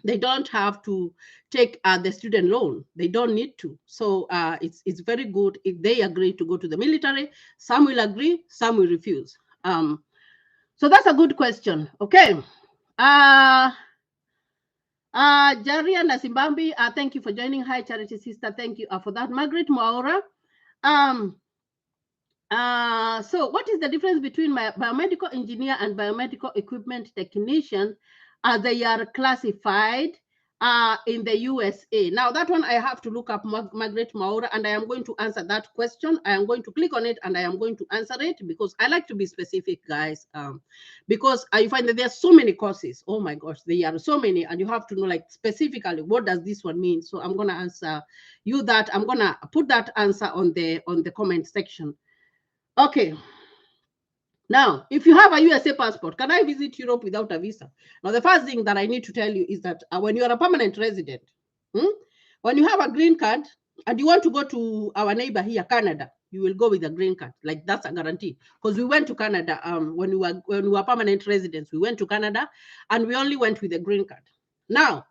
They don't have to take the student loan. They don't need to. So it's very good if they agree to go to the military. Some will agree, some will refuse. So that's a good question. Okay. Jaria Nasimbambi, thank you for joining. Hi, Charity Sister. Thank you for that. Margaret Maura. So what is the difference between my biomedical engineer and biomedical equipment technician as they are classified in the USA? Now that one I have to look up, Margaret Maura, and I am going to answer that question. I am going to click on it and I am going to answer it because I like to be specific, guys, because I find that there are so many courses. Oh my gosh, there are so many, and you have to know like specifically what does this one mean. So I'm going to answer you that. I'm going to put that answer on the comment section. Okay. Now, if you have a USA passport, can I visit Europe without a visa? Now, the first thing that I need to tell you is that when you are a permanent resident, when you have a green card and you want to go to our neighbor here, Canada, you will go with a green card. Like that's a guarantee. Because we went to Canada when we were permanent residents. We went to Canada and we only went with a green card. Now,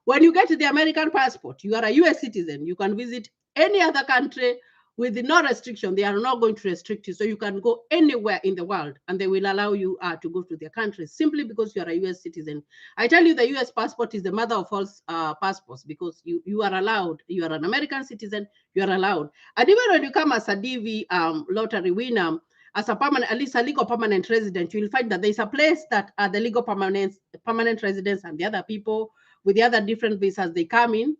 when you get the American passport, you are a US citizen. You can visit any other country with no restriction. They are not going to restrict you. So you can go anywhere in the world and they will allow you to go to their country simply because you are a US citizen. I tell you, the US passport is the mother of all passports because you are allowed. You are an American citizen. You are allowed. And even when you come as a DV lottery winner, as a permanent, at least a legal permanent resident, you will find that there's a place that the legal permanent residents and the other people with the other different visas, they come in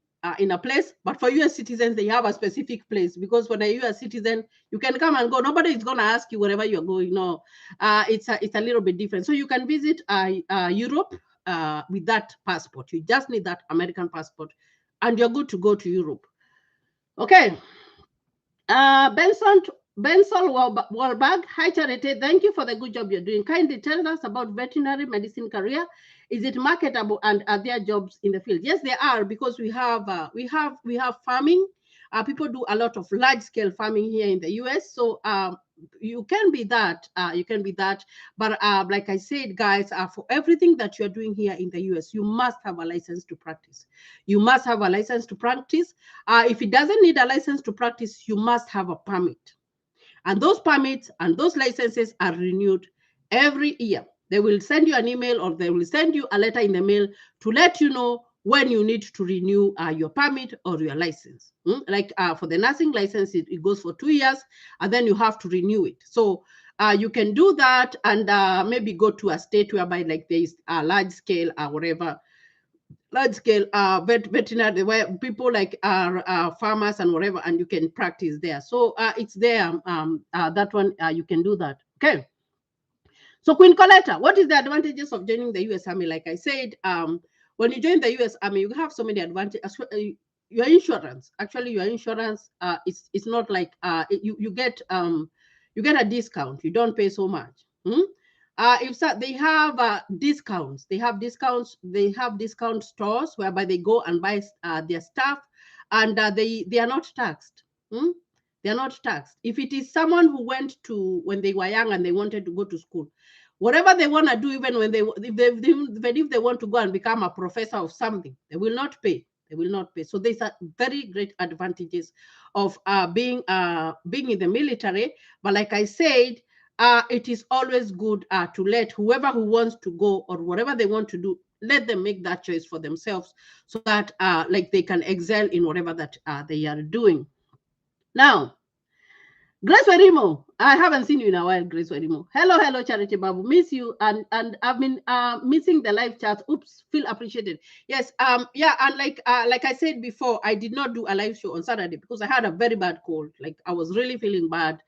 a place. But for US citizens, they have a specific place because when a US citizen, you can come and go. Nobody is going to ask you wherever you're going. No, it's a little bit different. So you can visit Europe with that passport. You just need that American passport and you're good to go to Europe. Okay. Benson Wahlberg, hi Charity, thank you for the good job you're doing. Kindly tell us about veterinary medicine career. Is it marketable and are there jobs in the field? Yes, there are because we have farming. People do a lot of large scale farming here in the US. So you can be that. But like I said, guys, for everything that you're doing here in the US, you must have a license to practice. You must have a license to practice. If it doesn't need a license to practice, you must have a permit. And those permits and those licenses are renewed every year. They will send you an email or they will send you a letter in the mail to let you know when you need to renew your permit or your license. Like for the nursing license, it goes for 2 years and then you have to renew it. So you can do that and maybe go to a state whereby like there is a large scale or whatever, large scale veterinary where people like are farmers and whatever, and you can practice there. So it's there. That one you can do that. Okay. So Queen Coletta, what is the advantages of joining the US Army? Like I said, when you join the US Army, you have so many advantages. Your insurance, actually, your insurance, it's not like you get a discount. You don't pay so much. They have discounts, they have discount stores whereby they go and buy their stuff, and they are not taxed. They are not taxed. If it is someone who went to when they were young and they wanted to go to school, whatever they want to do, even if they want to go and become a professor of something, they will not pay. They will not pay. So there's a very great advantages of being in the military. But like I said, it is always good to let whoever who wants to go or whatever they want to do, let them make that choice for themselves so that like they can excel in whatever that they are doing. Now, Grace Werimo, I haven't seen you in a while, Grace Werimo. Hello, hello, Charity Babu. Miss you, and I've been missing the live chat. Oops, feel appreciated. Yes, yeah, and like I said before, I did not do a live show on Saturday because I had a very bad cold. Like I was really feeling bad.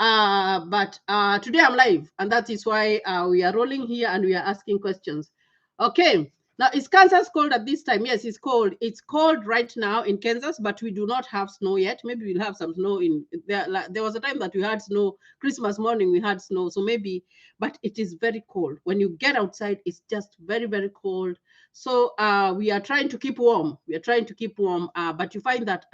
But today I'm live, and that is why we are rolling here and we are asking questions. Okay. Now, is Kansas cold at this time? Yes, it's cold. It's cold right now in Kansas, but we do not have snow yet. Maybe we'll have some snow in there. Like, there was a time that we had snow. Christmas morning we had snow, so maybe. But it is very cold. When you get outside, it's just very very cold. So we are trying to keep warm. We are trying to keep warm. But you find that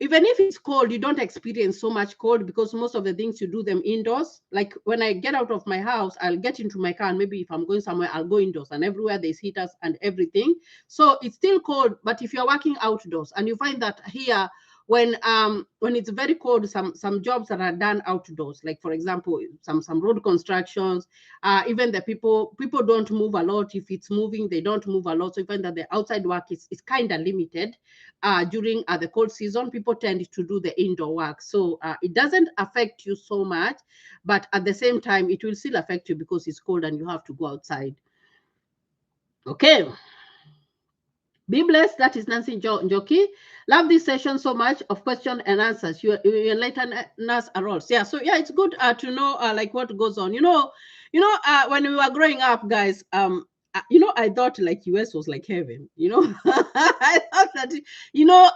even if it's cold, you don't experience so much cold because most of the things you do them indoors. Like when I get out of my house, I'll get into my car, and maybe if I'm going somewhere, I'll go indoors, and everywhere there's heaters and everything. So it's still cold, but if you're working outdoors, and you find that here when it's very cold, some jobs that are done outdoors, like for example some road constructions, even the people don't move a lot. If it's moving, they don't move a lot, so you find that the outside work is kind of limited. During the cold season, people tend to do the indoor work. So it doesn't affect you so much, but at the same time, it will still affect you because it's cold and you have to go outside. Okay. Be blessed. That is Nancy Njoki. Love this session so much of question and answers. You enlighten us a lot. Yeah. So yeah, it's good to know like what goes on. When we were growing up, guys. I thought like US was like heaven. I thought that.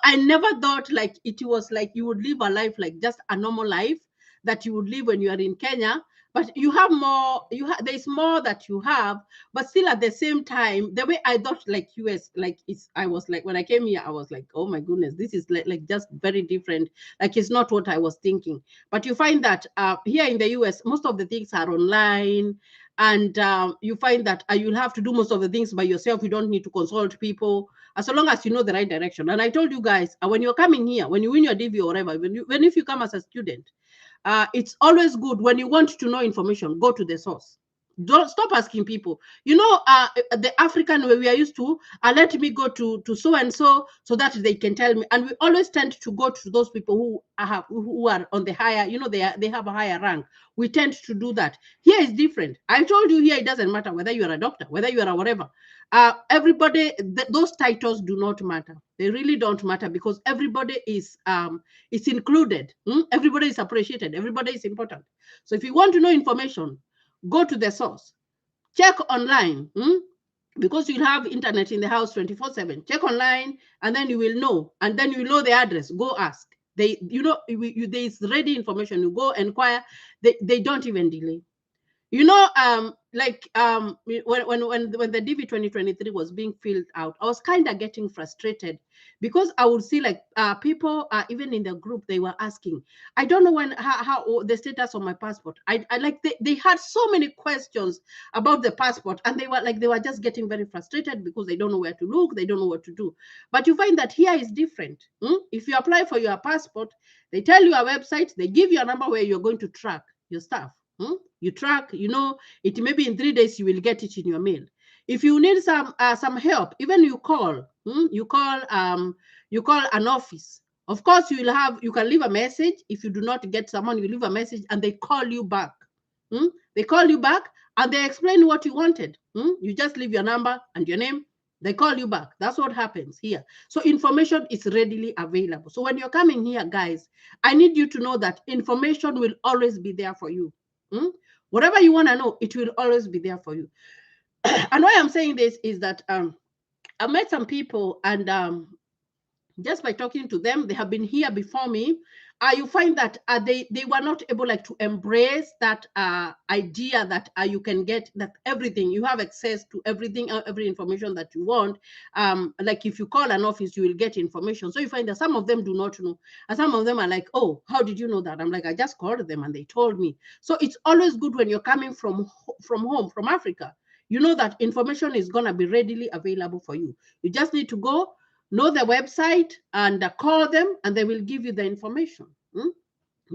I never thought like it was like you would live a life like just a normal life that you would live when you are in Kenya. But you have more. There's more that you have, but still at the same time, the way I thought like US, like I was like when I came here, I was like, oh my goodness, this is like just very different. Like it's not what I was thinking. But you find that here in the US, most of the things are online, and you find that you'll have to do most of the things by yourself. You don't need to consult people as long as you know the right direction. And I told you guys, when you're coming here, when you win your DV or whatever, when if you come as a student, it's always good when you want to know information, go to the source. Don't stop asking people. The African way we are used to, let me go to so and so that they can tell me. And we always tend to go to those people who are on the higher, they have a higher rank. We tend to do that. Here is different. I told you here it doesn't matter whether you are a doctor, whether you are a whatever. Everybody, those titles do not matter. They really don't matter because everybody is included. Everybody is appreciated. Everybody is important. So if you want to know information, go to the source. Check online. Because you'll have internet in the house 24/7. Check online, and then you will know. And then you know the address. Go ask. There is ready information. You go inquire. They don't even delay. When the DV 2023 was being filled out, I was kind of getting frustrated because I would see like people even in the group, they were asking, I don't know how the status of my passport. I like they had so many questions about the passport, and they were just getting very frustrated because they don't know where to look, they don't know what to do. But you find that here is different. If you apply for your passport, they tell you a website, they give you a number where you're going to track your stuff. You track, it maybe in 3 days you will get it in your mail. If you need some help, even you call an office. Of course, you can leave a message. If you do not get someone, you leave a message and they call you back. They call you back and they explain what you wanted. You just leave your number and your name. They call you back. That's what happens here. So information is readily available. So when you're coming here, guys, I need you to know that information will always be there for you. Whatever you want to know, it will always be there for you. And why I'm saying this is that I met some people, and just by talking to them, they have been here before me. You find that they were not able to embrace that idea that you can get that everything, you have access to everything, every information that you want. Like if you call an office, you will get information. So you find that some of them do not know, and some of them are like, oh, how did you know that? I'm like, I just called them and they told me. So it's always good when you're coming from home, from Africa. You know that information is going to be readily available for you. You just need to go know the website and call them, and they will give you the information.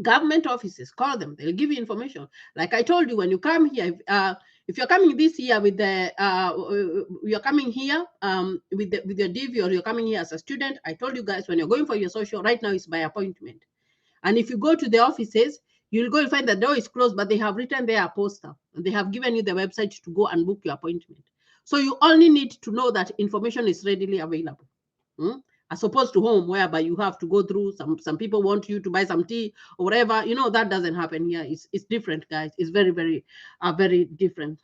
Government offices, call them, they'll give you information. Like I told you, when you come here, if you're coming this year with you're coming here with your DV, or you're coming here as a student, I told you guys, when you're going for your social, right now it's by appointment. And if you go to the offices, you'll go and find the door is closed, but they have written there a poster and they have given you the website to go and book your appointment. So you only need to know that information is readily available. As opposed to home, whereby you have to go through some people want you to buy some tea or whatever. That doesn't happen here. It's different, guys. It's very, very different.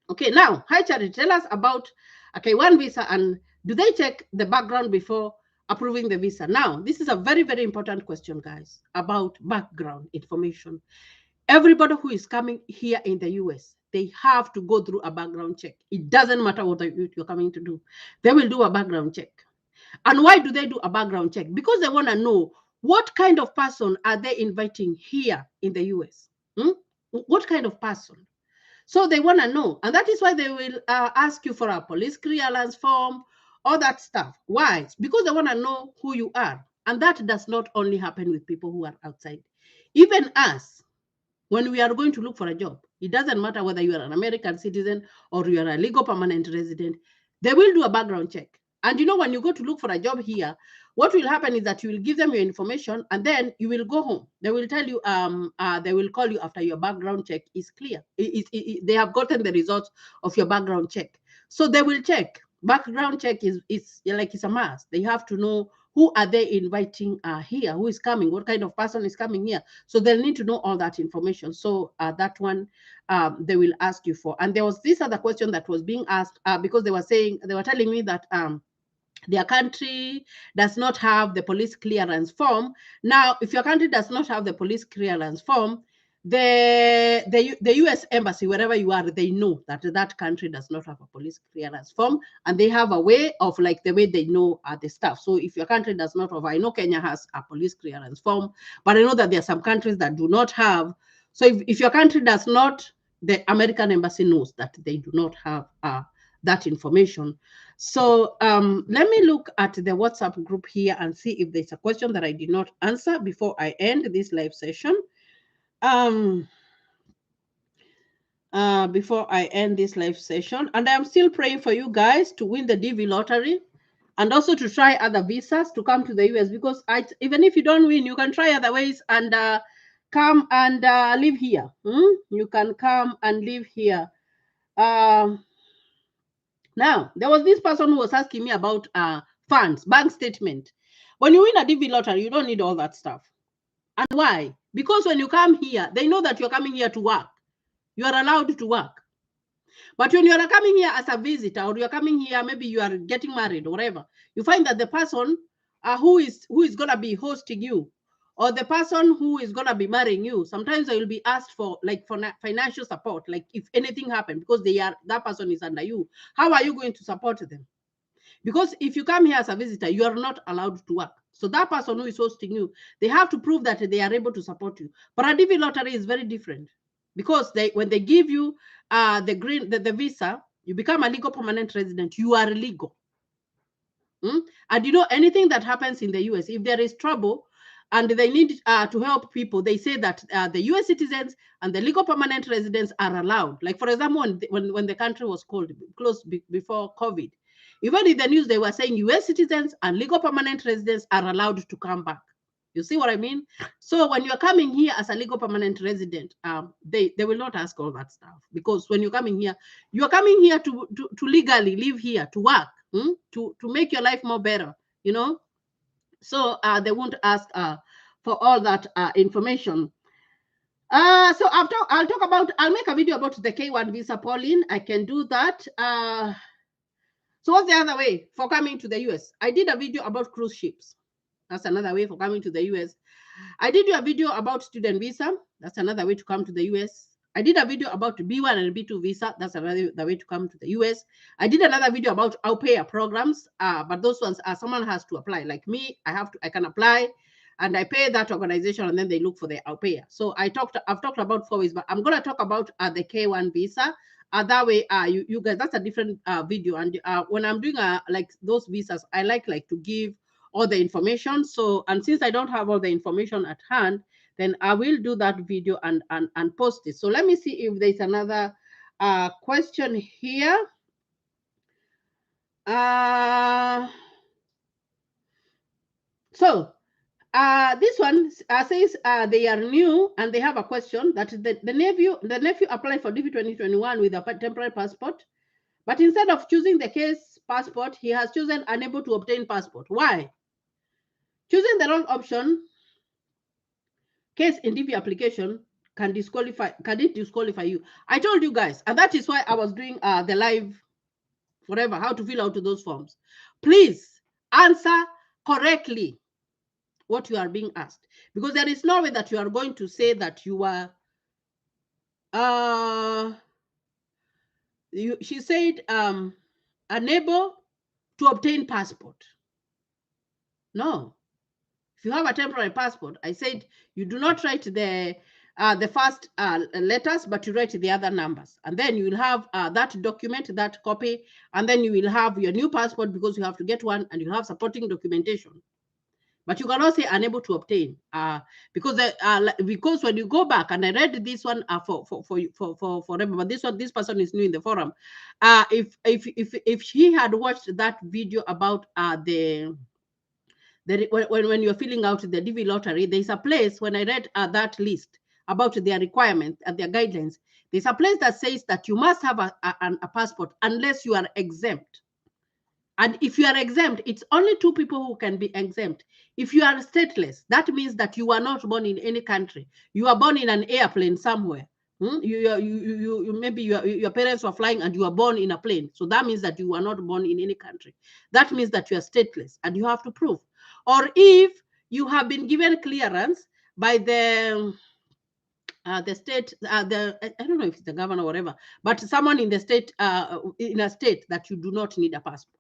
Okay, now, hi Charity, tell us about K1 visa, and do they check the background before approving the visa? Now, this is a very, very important question, guys, about background information. Everybody who is coming here in the US, they have to go through a background check. It doesn't matter what you're coming to do. They will do a background check. And why do they do a background check? Because they want to know what kind of person are they inviting here in the US? What kind of person? So they want to know. And that is why they will ask you for a police clearance form, all that stuff. Why? Because they want to know who you are. And that does not only happen with people who are outside. Even us, when we are going to look for a job, it doesn't matter whether you are an American citizen or you are a legal permanent resident, they will do a background check. And when you go to look for a job here, what will happen is that you will give them your information and then you will go home. They will tell you, they will call you after your background check is clear. They have gotten the results of your background check. So they will check. Background check is like it's a must. They have to know who are they inviting here, who is coming, what kind of person is coming here. So they'll need to know all that information. So that one they will ask you for. And there was this other question that was being asked because they were telling me that their country does not have the police clearance form. Now, if your country does not have the police clearance form, the US embassy, wherever you are, they know that that country does not have a police clearance form, and they have a way of like the way they know the stuff. So if your country does not have, I know Kenya has a police clearance form, but I know that there are some countries that do not have. So if your country does not, the American embassy knows that they do not have that information. So let me look at the WhatsApp group here and see if there's a question that I did not answer before I end this live session. Before I end this live session, and I'm still praying for you guys to win the DV lottery and also to try other visas to come to the US, because even if you don't win, you can try other ways and come and live here. You can come and live here. Now, there was this person who was asking me about funds, bank statement. When you win a DV lottery, you don't need all that stuff. And why? Because when you come here, they know that you're coming here to work. You are allowed to work. But when you are coming here as a visitor, or you're coming here, maybe you are getting married or whatever, you find that the person who is going to be hosting you, or the person who is going to be marrying you, sometimes they will be asked for financial support, like if anything happened, because that person is under you. How are you going to support them? Because if you come here as a visitor, you are not allowed to work. So that person who is hosting you, they have to prove that they are able to support you. But a DV lottery is very different, because when they give you the visa, you become a legal permanent resident. You are legal. And anything that happens in the US, if there is trouble and they need to help people, they say that the US citizens and the legal permanent residents are allowed. Like, for example, when the country was closed before COVID, even in the news, they were saying US citizens and legal permanent residents are allowed to come back. You see what I mean? So when you're coming here as a legal permanent resident, they will not ask all that stuff, because when you're coming here to legally live here, to work, to make your life more better, So they won't ask for all that information. So I'll make a video about the K1 visa, Pauline. I can do that. So what's the other way for coming to the US? I did a video about cruise ships. That's another way for coming to the US. I did a video about student visa. That's another way to come to the US. I did a video about B1 and B2 visa. That's another way to come to the US. I did another video about au pair programs, but those ones someone has to apply. Like me, I can apply, and I pay that organization, and then they look for the au pair. So I've talked about 4 ways, but I'm gonna talk about the K1 visa. That way, you guys, that's a different video. And when I'm doing like those visas, I like to give all the information. So, and since I don't have all the information at hand, then I will do that video and post it. So let me see if there's another question here. So This one says they are new and they have a question that the nephew applied for DV 2021 with a temporary passport, but instead of choosing the case passport, he has chosen unable to obtain passport. Why? Choosing the wrong option, case in DV application, can it disqualify you? I told you guys, and that is why I was doing the live forever, how to fill out those forms. Please answer correctly what you are being asked, because there is no way that you are going to say that you are she said unable to obtain passport. No, if you have a temporary passport, I said you do not write the first letters, but you write the other numbers, and then you will have that document, that copy, and then you will have your new passport, because you have to get one, and you have supporting documentation. But you cannot say unable to obtain, because when you go back, and I read this one for but this person is new in the forum. If he had watched that video about when you're filling out the DV lottery, there's a place, when I read that list about their requirements and their guidelines, there's a place that says that you must have a passport unless you are exempt. And if you are exempt, it's only 2 people who can be exempt. If you are stateless, that means that you are not born in any country. You are born in an airplane somewhere. Maybe your parents were flying and you are born in a plane. So that means that you are not born in any country. That means that you are stateless and you have to prove. Or if you have been given clearance by the state, I don't know if it's the governor or whatever, but someone in the state, in a state that you do not need a passport.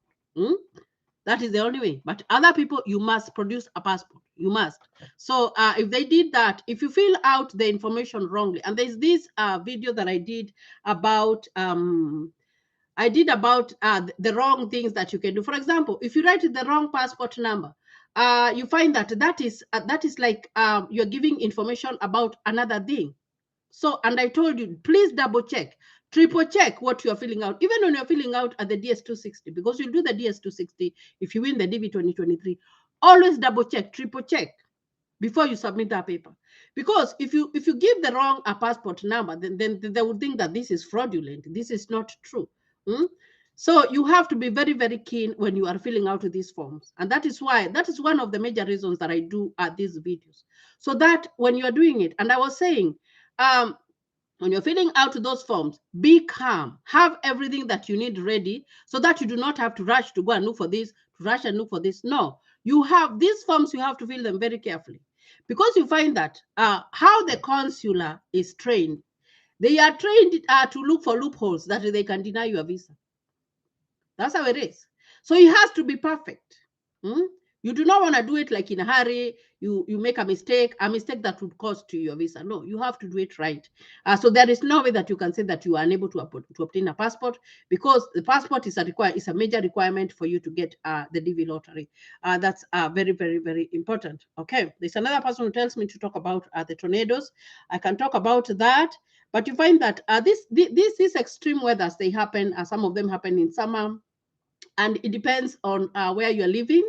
That is the only way. But other people, you must produce a passport. You must. So if they did that, if you fill out the information wrongly, and there's this video that I did about the wrong things that you can do. For example, if you write the wrong passport number, you find that is like you're giving information about another thing. So, and I told you, please double check, triple check what you're filling out, even when you're filling out at the DS260, because you'll do the DS260 if you win the DV 2023. Always double check, triple check before you submit that paper. Because if you give the wrong passport number, then they would think that this is fraudulent. This is not true. So you have to be very, very keen when you are filling out these forms. And that is one of the major reasons that I do these videos. So that when you're doing it, and I was saying, when you're filling out those forms, be calm. Have everything that you need ready so that you do not have to rush to go and look for this, to rush and look for this. No, you have these forms, you have to fill them very carefully. Because you find that how the consular is trained, they are trained to look for loopholes that they can deny you a visa. That's how it is. So it has to be perfect. You do not want to do it like in a hurry. You make a mistake that would cost you your visa. No, you have to do it right. So there is no way that you can say that you are unable to obtain a passport, because the passport is a major requirement for you to get the DV lottery. That's very, very, very important. Okay, there's another person who tells me to talk about the tornadoes. I can talk about that, but you find that these extreme weathers, they happen. Some of them happen in summer, and it depends on where you're living.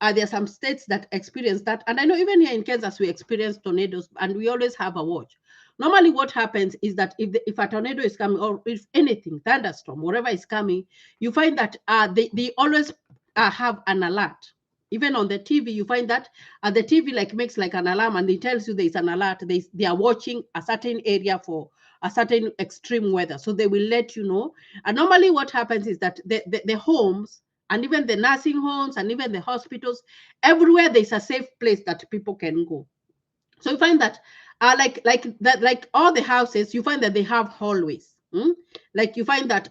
There are some states that experience that. And I know even here in Kansas, we experience tornadoes, and we always have a watch. Normally what happens is that if a tornado is coming, or if anything, thunderstorm, whatever is coming, you find that they always have an alert. Even on the TV, you find that the TV makes like an alarm, and it tells you there's an alert. They are watching a certain area for a certain extreme weather. So they will let you know. And normally what happens is that the homes, and even the nursing homes, and even the hospitals, everywhere there's a safe place that people can go. So you find that like all the houses, you find that they have hallways. Like you find that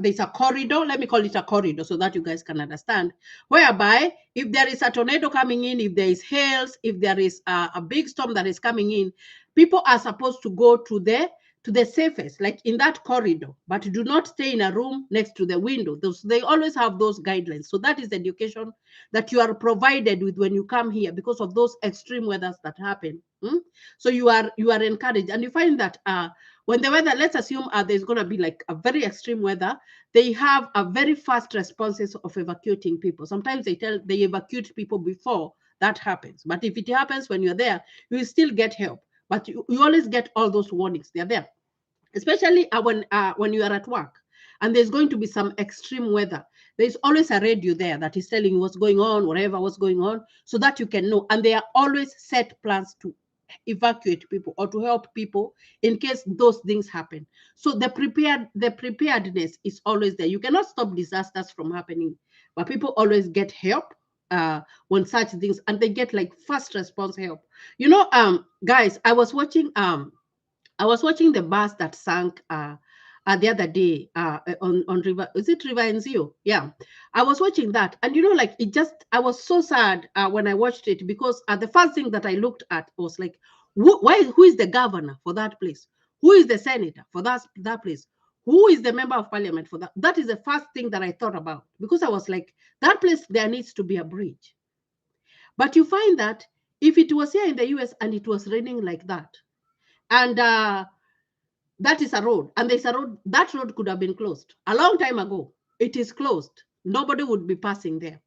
there's a corridor. Let me call it a corridor so that you guys can understand. Whereby if there is a tornado coming in, if there is hail, if there is a big storm that is coming in, people are supposed to go to the safest, like in that corridor, but do not stay in a room next to the window. They always have those guidelines. So that is the education that you are provided with when you come here, because of those extreme weathers that happen. So you are encouraged, and you find that when the weather, let's assume there's going to be like a very extreme weather, they have a very fast responses of evacuating people. Sometimes they evacuate people before that happens. But if it happens when you're there, you will still get help. But you always get all those warnings. They're there, especially when you are at work and there's going to be some extreme weather. There's always a radio there that is telling you what's going on, what's going on, so that you can know. And they are always set plans to evacuate people or to help people in case those things happen. So the preparedness is always there. You cannot stop disasters from happening, but people always get help when such things, and they get like fast response help. Guys, I was watching the bus that sank the other day on River. Is it River Enzio? Yeah, I was watching that, and like I was so sad when I watched it, because the first thing that I looked at was like, who is the governor for that place? Who is the senator for that place? Who is the member of parliament for that? That is the first thing that I thought about, because I was like, that place, there needs to be a bridge. But you find that if it was here in the US and it was raining like that, and that is a road, and there's a road, that road could have been closed a long time ago. It is closed. Nobody would be passing there.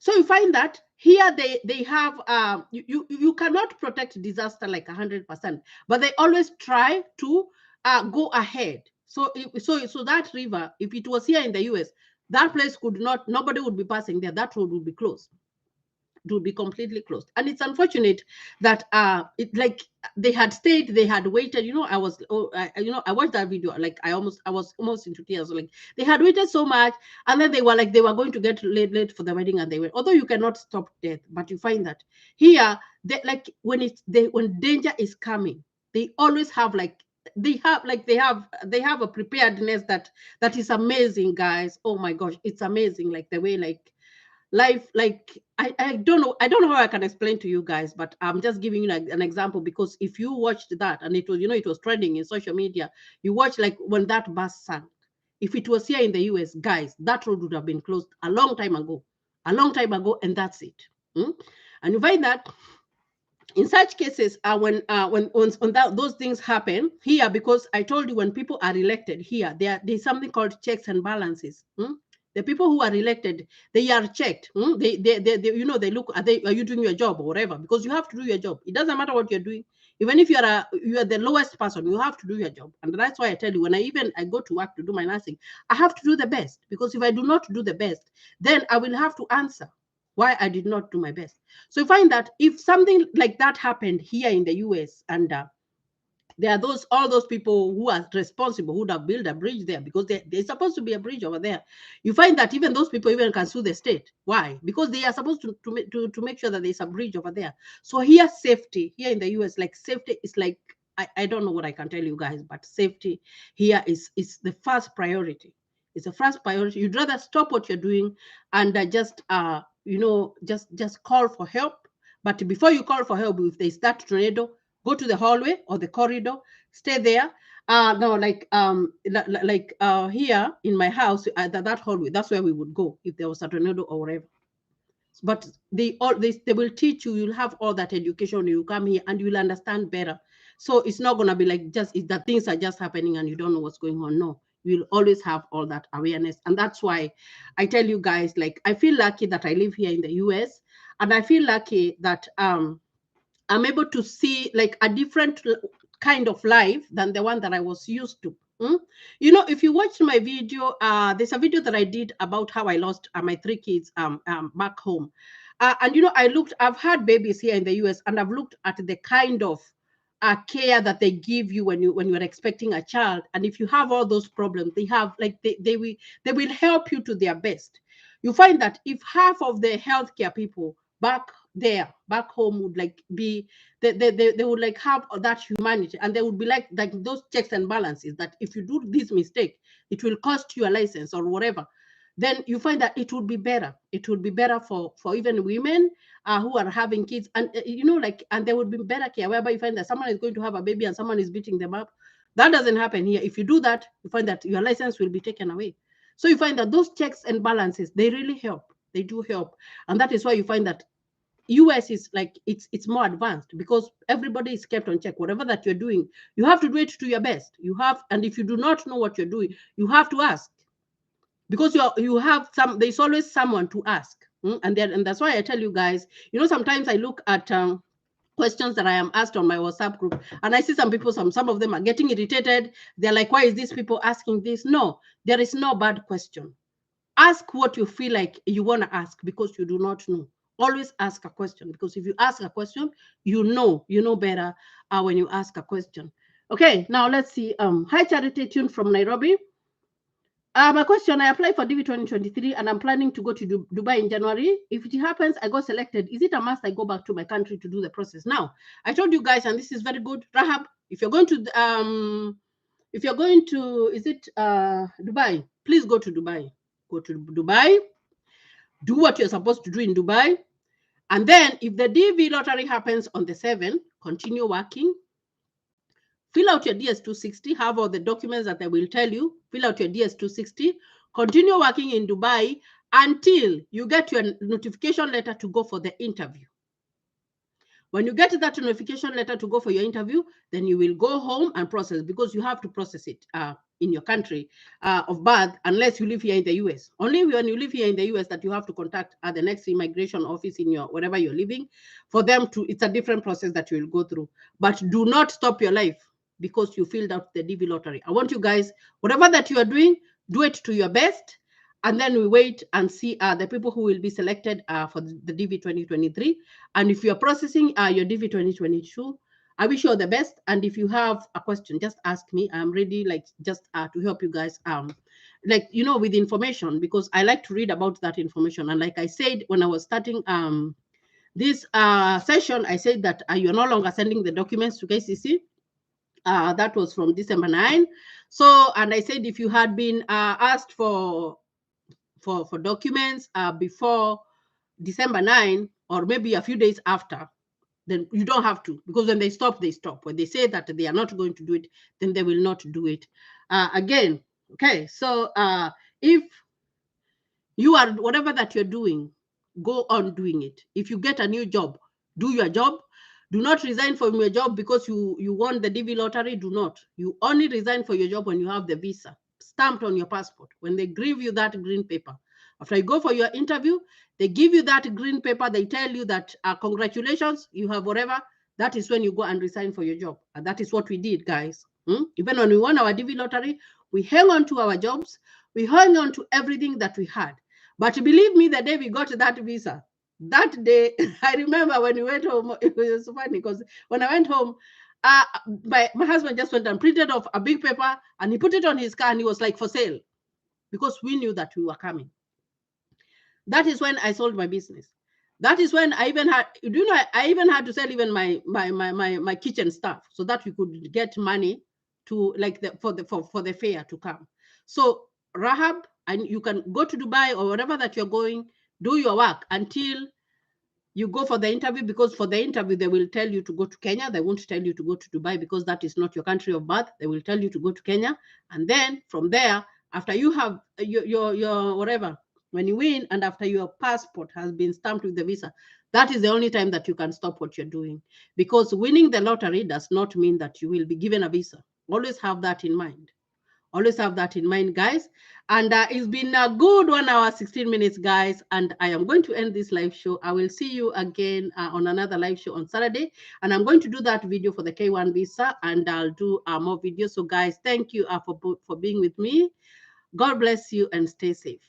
So you find that here they have you cannot protect disaster like 100%, but they always try to go ahead. So that river, if it was here in the US, that place nobody would be passing there. That road would be closed. It would be completely closed. And it's unfortunate that they had stayed, they had waited. I watched that video, like I was almost into tears. Like, they had waited so much, and then they were going to get late for the wedding, and they went. Although you cannot stop death, but you find that here, when danger is coming, they always have they have a preparedness that is amazing, guys. Oh my gosh, it's amazing, like the way life, I don't know how I can explain to you guys, but I'm just giving you an example, because if you watched that and it was trending in social media, you watch like when that bus sank. If it was here in the US, guys, that road would have been closed a long time ago, and that's it. And you find that in such cases, when those things happen here, because I told you, when people are elected here, there's something called checks and balances. The people who are elected, they are checked. They look, are you doing your job or whatever? Because you have to do your job. It doesn't matter what you're doing. Even if you are the lowest person, you have to do your job. And that's why I tell you, when I go to work to do my nursing, I have to do the best. Because if I do not do the best, then I will have to answer why I did not do my best. So you find that if something like that happened here in the US, and there are all those people who are responsible, who would have built a bridge there, because there's supposed to be a bridge over there. You find that even those people even can sue the state. Why? Because they are supposed to make sure that there's a bridge over there. So here, safety here in the US, like safety is like, I don't know what I can tell you guys, but safety here is the first priority. It's the first priority. You'd rather stop what you're doing and just call for help. But before you call for help, if there's that tornado, go to the hallway or the corridor, stay there. No, here in my house, that hallway, that's where we would go if there was a tornado or whatever. But they will teach you. You'll have all that education. You come here and you'll understand better. So it's not gonna be like just that things are just happening and you don't know what's going on. No, you'll always have all that awareness, and that's why I tell you guys, like, I feel lucky that I live here in the US, and I feel lucky that I'm able to see like a different kind of life than the one that I was used to. If you watched my video, there's a video that I did about how I lost my 3 kids back home. And I've had babies here in the US, and I've looked at the kind of care that they give you when you're expecting a child. And if you have all those problems, they have they will help you to their best. You find that if half of the healthcare people back home would be they would have that humanity, and they would be like those checks and balances, that if you do this mistake, it will cost you a license or whatever, then you find that it would be better. It would be better for even women who are having kids, and and there would be better care, whereby you find that someone is going to have a baby and someone is beating them up. That doesn't happen here. If you do that, you find that your license will be taken away. So you find that those checks and balances, they really help. They do help. And that is why you find that US is it's more advanced, because everybody is kept on check. Whatever that you're doing, you have to do it to your best. And if you do not know what you're doing, you have to ask, because there's always someone to ask. And that's why I tell you guys, sometimes I look at questions that I am asked on my WhatsApp group, and I see some people, some of them are getting irritated. They're like, why is these people asking this? No, there is no bad question. Ask what you feel like you want to ask because you do not know. Always ask a question, because if you ask a question, you know better when you ask a question. Okay, now let's see. Hi Charity Tune from Nairobi. My question: I applied for DV 2023 and I'm planning to go to Dubai in January. If it happens, I got selected. Is it a must I go back to my country to do the process? Now, I told you guys, and this is very good, Rahab. If you're going to, is it Dubai? Please go to Dubai. Go to Dubai. Do what you're supposed to do in Dubai, and then if the DV lottery happens on the 7th, continue working. Fill out your DS-260, have all the documents that I will tell you. Fill out your DS-260, continue working in Dubai until you get your notification letter to go for the interview. When you get that notification letter to go for your interview, then you will go home and process, because you have to process it in your country of birth, unless you live here in the US. Only when you live here in the US that you have to contact the next immigration office in your wherever you're living for them to. It's a different process that you will go through. But do not stop your life because you filled out the DV lottery. I want you guys, whatever that you are doing, do it to your best. And then we wait and see the people who will be selected for the DV 2023. And if you're processing your DV 2022, I wish you all the best. And if you have a question, just ask me. I'm ready, just to help you guys, with information, because I like to read about that information. And like I said, when I was starting this session, I said that you're no longer sending the documents to KCC. That was from December 9. So, and I said, if you had been asked for documents before December 9, or maybe a few days after, then you don't have to, because when they stop, they stop. When they say that they are not going to do it, then they will not do it again. Okay, so if you are, whatever that you're doing, go on doing it. If you get a new job, do your job. Do not resign from your job because you won the DV lottery. Do not. You only resign for your job when you have the visa stamped on your passport. When they give you that green paper, after you go for your interview, they give you that green paper. They tell you that congratulations, you have whatever. That is when you go and resign for your job. And that is what we did, guys. Even when we won our DV lottery, we hang on to our jobs. We hung on to everything that we had. But believe me, the day we got that visa, that day, I remember when we went home, it was so funny because when I went home, my husband just went and printed off a big paper and he put it on his car and he was like, for sale, because we knew that we were coming. That is when I sold my business. That is when I even had, I even had to sell even my kitchen stuff so that we could get money to for the fair to come. So Rahab, and you can go to Dubai or whatever that you're going, do your work until you go for the interview, because for the interview, they will tell you to go to Kenya. They won't tell you to go to Dubai because that is not your country of birth. They will tell you to go to Kenya. And then from there, after you have your whatever, when you win and after your passport has been stamped with the visa, that is the only time that you can stop what you're doing. Because winning the lottery does not mean that you will be given a visa. Always have that in mind. Always have that in mind, guys. And it's been a good 1 hour, 16 minutes, guys. And I am going to end this live show. I will see you again on another live show on Saturday. And I'm going to do that video for the K1 visa, and I'll do more videos. So, guys, thank you for being with me. God bless you and stay safe.